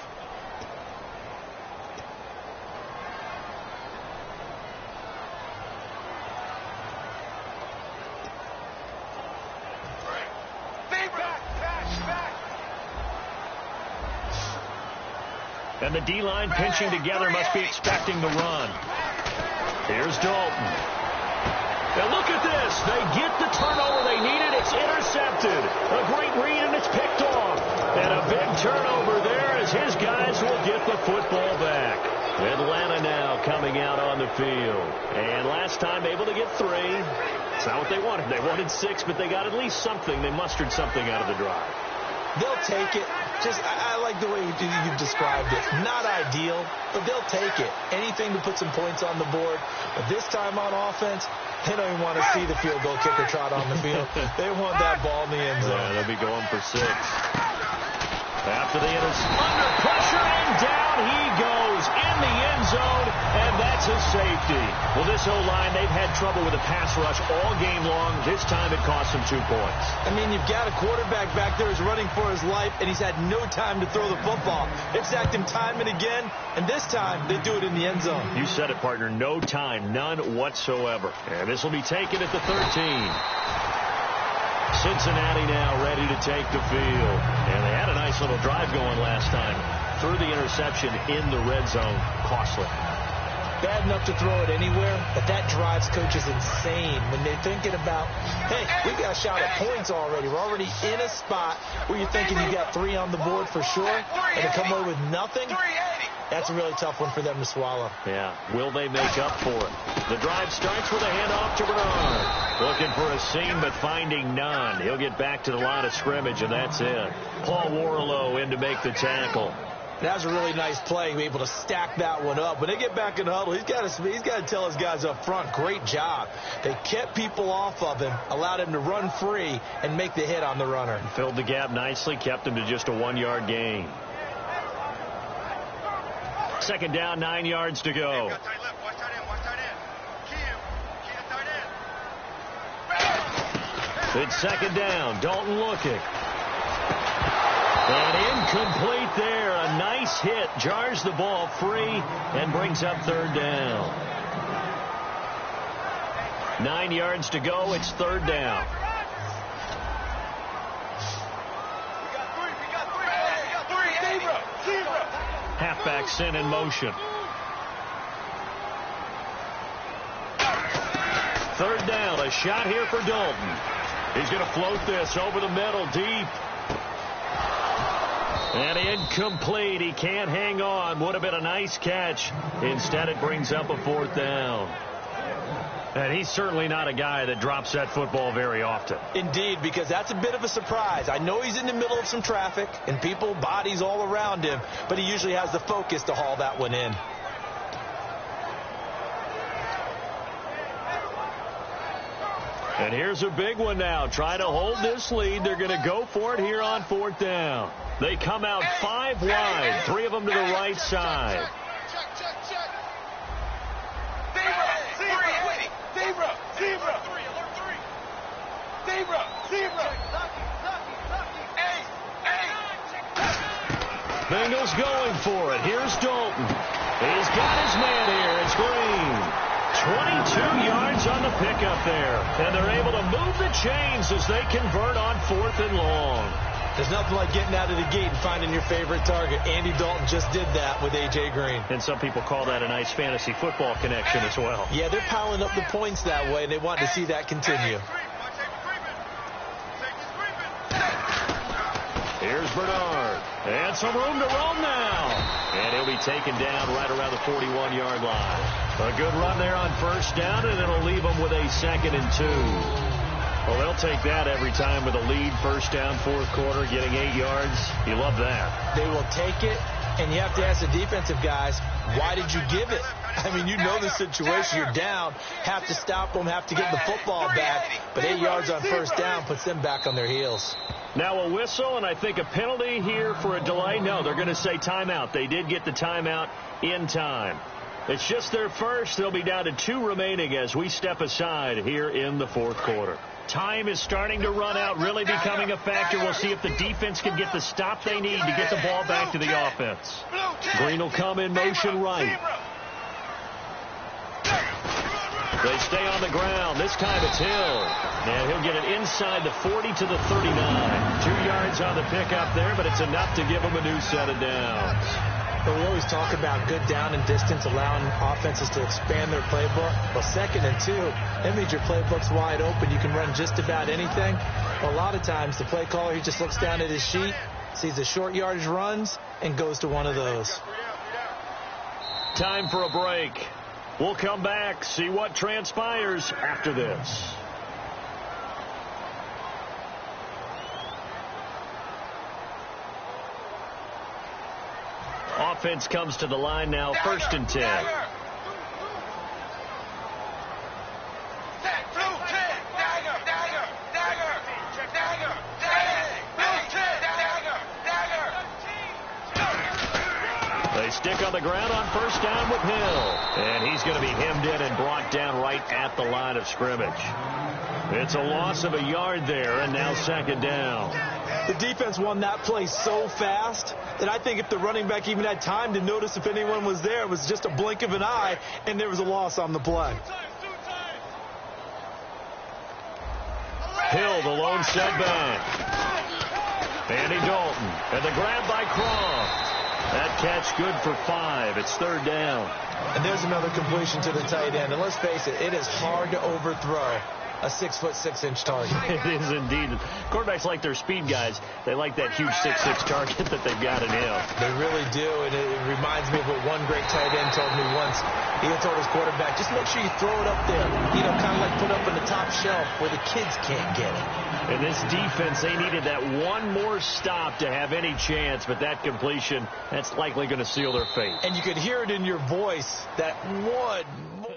And the D-line pinching together must be expecting the run. Here's Dalton. Now look at this. They get the turnover they needed. It's intercepted. A great read, and it's picked off. And a big turnover there as his guys will get the football back. Atlanta now coming out on the field. And last time able to get 3. It's not what they wanted. They wanted 6, but they got at least something. They mustered something out of the drive. They'll take it. I like the way you described it. Not ideal, but they'll take it. Anything to put some points on the board. But this time on offense, they don't even want to see the field goal kicker trot on the field. They want that ball in the end zone. Yeah, they'll be going for 6. After the interception, under pressure, and down he goes in the end zone, and that's his safety. Well, this O-line, they've had trouble with the pass rush all game long. This time it cost them 2 points. I mean, you've got a quarterback back there who's running for his life, and he's had no time to throw the football. They've sacked him time and again, and this time they do it in the end zone. You said it, partner. No time, none whatsoever. And this will be taken at the 13. Cincinnati now ready to take the field. And they had a nice little drive going last time. Threw the interception in the red zone. Costly. Bad enough to throw it anywhere, but that drives coaches insane when they're thinking about, hey, we've got a shot at points already. We're already in a spot where you're thinking you got 3 on the board for sure, and to come away with nothing, that's a really tough one for them to swallow. Yeah. Will they make up for it? The drive starts with a handoff to Bernard. Looking for a seam, but finding none. He'll get back to the line of scrimmage, and that's it. Paul Warlow in to make the tackle. That was a really nice play, to be able to stack that one up. When they get back in the huddle, he's got to tell his guys up front, great job. They kept people off of him, allowed him to run free, and make the hit on the runner. Filled the gap nicely, kept him to just a 1-yard gain. Second down, 9 yards to go. It's second down. Dalton looking. And incomplete there. A nice hit. Jars the ball free and brings up third down. 9 yards to go. It's third down. Halfback sent in motion. Third down. A shot here for Dalton. He's going to float this over the middle, deep. And incomplete. He can't hang on. Would have been a nice catch. Instead, it brings up a 4th down. And he's certainly not a guy that drops that football very often. Indeed, because that's a bit of a surprise. I know he's in the middle of some traffic and people, bodies all around him, but he usually has the focus to haul that one in. And here's a big one now. Try to hold this lead. They're going to go for it here on 4th down. They come out 5 wide, 3 of them to the right side. Bengals going for it. Here's Dalton. He's got his man here. It's Green. 22 yards on the pickup there. And they're able to move the chains as they convert on 4th and long. There's nothing like getting out of the gate and finding your favorite target. Andy Dalton just did that with A.J. Green. And some people call that a nice fantasy football connection as well. Yeah, they're piling up the points that way, and they want to see that continue. Here's Bernard. And some room to roam now. And he'll be taken down right around the 41-yard line. A good run there on 1st down, and it'll leave them with a 2nd and 2. Well, they'll take that every time with a lead. 1st down, 4th quarter, getting 8 yards. You love that. They will take it, and you have to ask the defensive guys, why did you give it? I mean, you know the situation. You're down, have to stop them, have to get the football back. But 8 yards on 1st down puts them back on their heels. Now a whistle, and I think a penalty here for a delay. No, they're going to say timeout. They did get the timeout in time. It's just their first. They'll be down to 2 remaining as we step aside here in the 4th quarter. Time is starting to run out, really becoming a factor. We'll see if the defense can get the stop they need to get the ball back to the offense. Green will come in motion right. They stay on the ground. This time it's Hill. And he'll get it inside the 40 to the 39. 2 yards on the pickup there, but it's enough to give him a new set of downs. But we always talk about good down and distance, allowing offenses to expand their playbook. Well, 2nd and 2, that means your playbook's wide open. You can run just about anything. Well, a lot of times, the play caller, he just looks down at his sheet, sees the short yardage runs, and goes to one of those. Time for a break. We'll come back, see what transpires after this. Offense comes to the line now, 1st and 10. They stick on the ground on 1st down with Hill. And he's going to be hemmed in and brought down right at the line of scrimmage. It's a loss of a yard there, and now 2nd down. The defense won that play so fast that I think if the running back even had time to notice if anyone was there, it was just a blink of an eye, and there was a loss on the play. Hill, the lone setback. Andy Dalton, and the grab by Croft. That catch good for 5. It's 3rd down. And there's another completion to the tight end. And let's face it, it is hard to overthrow a 6'6" target. It is indeed. Quarterbacks like their speed guys. They like that huge 6'6" target that they've got in him. They really do, and it reminds me of what one great tight end told me once. He told his quarterback, just make sure you throw it up there, kind of like put up in the top shelf where the kids can't get it. And this defense, they needed that one more stop to have any chance, but that completion, that's likely going to seal their fate. And you could hear it in your voice, that one more.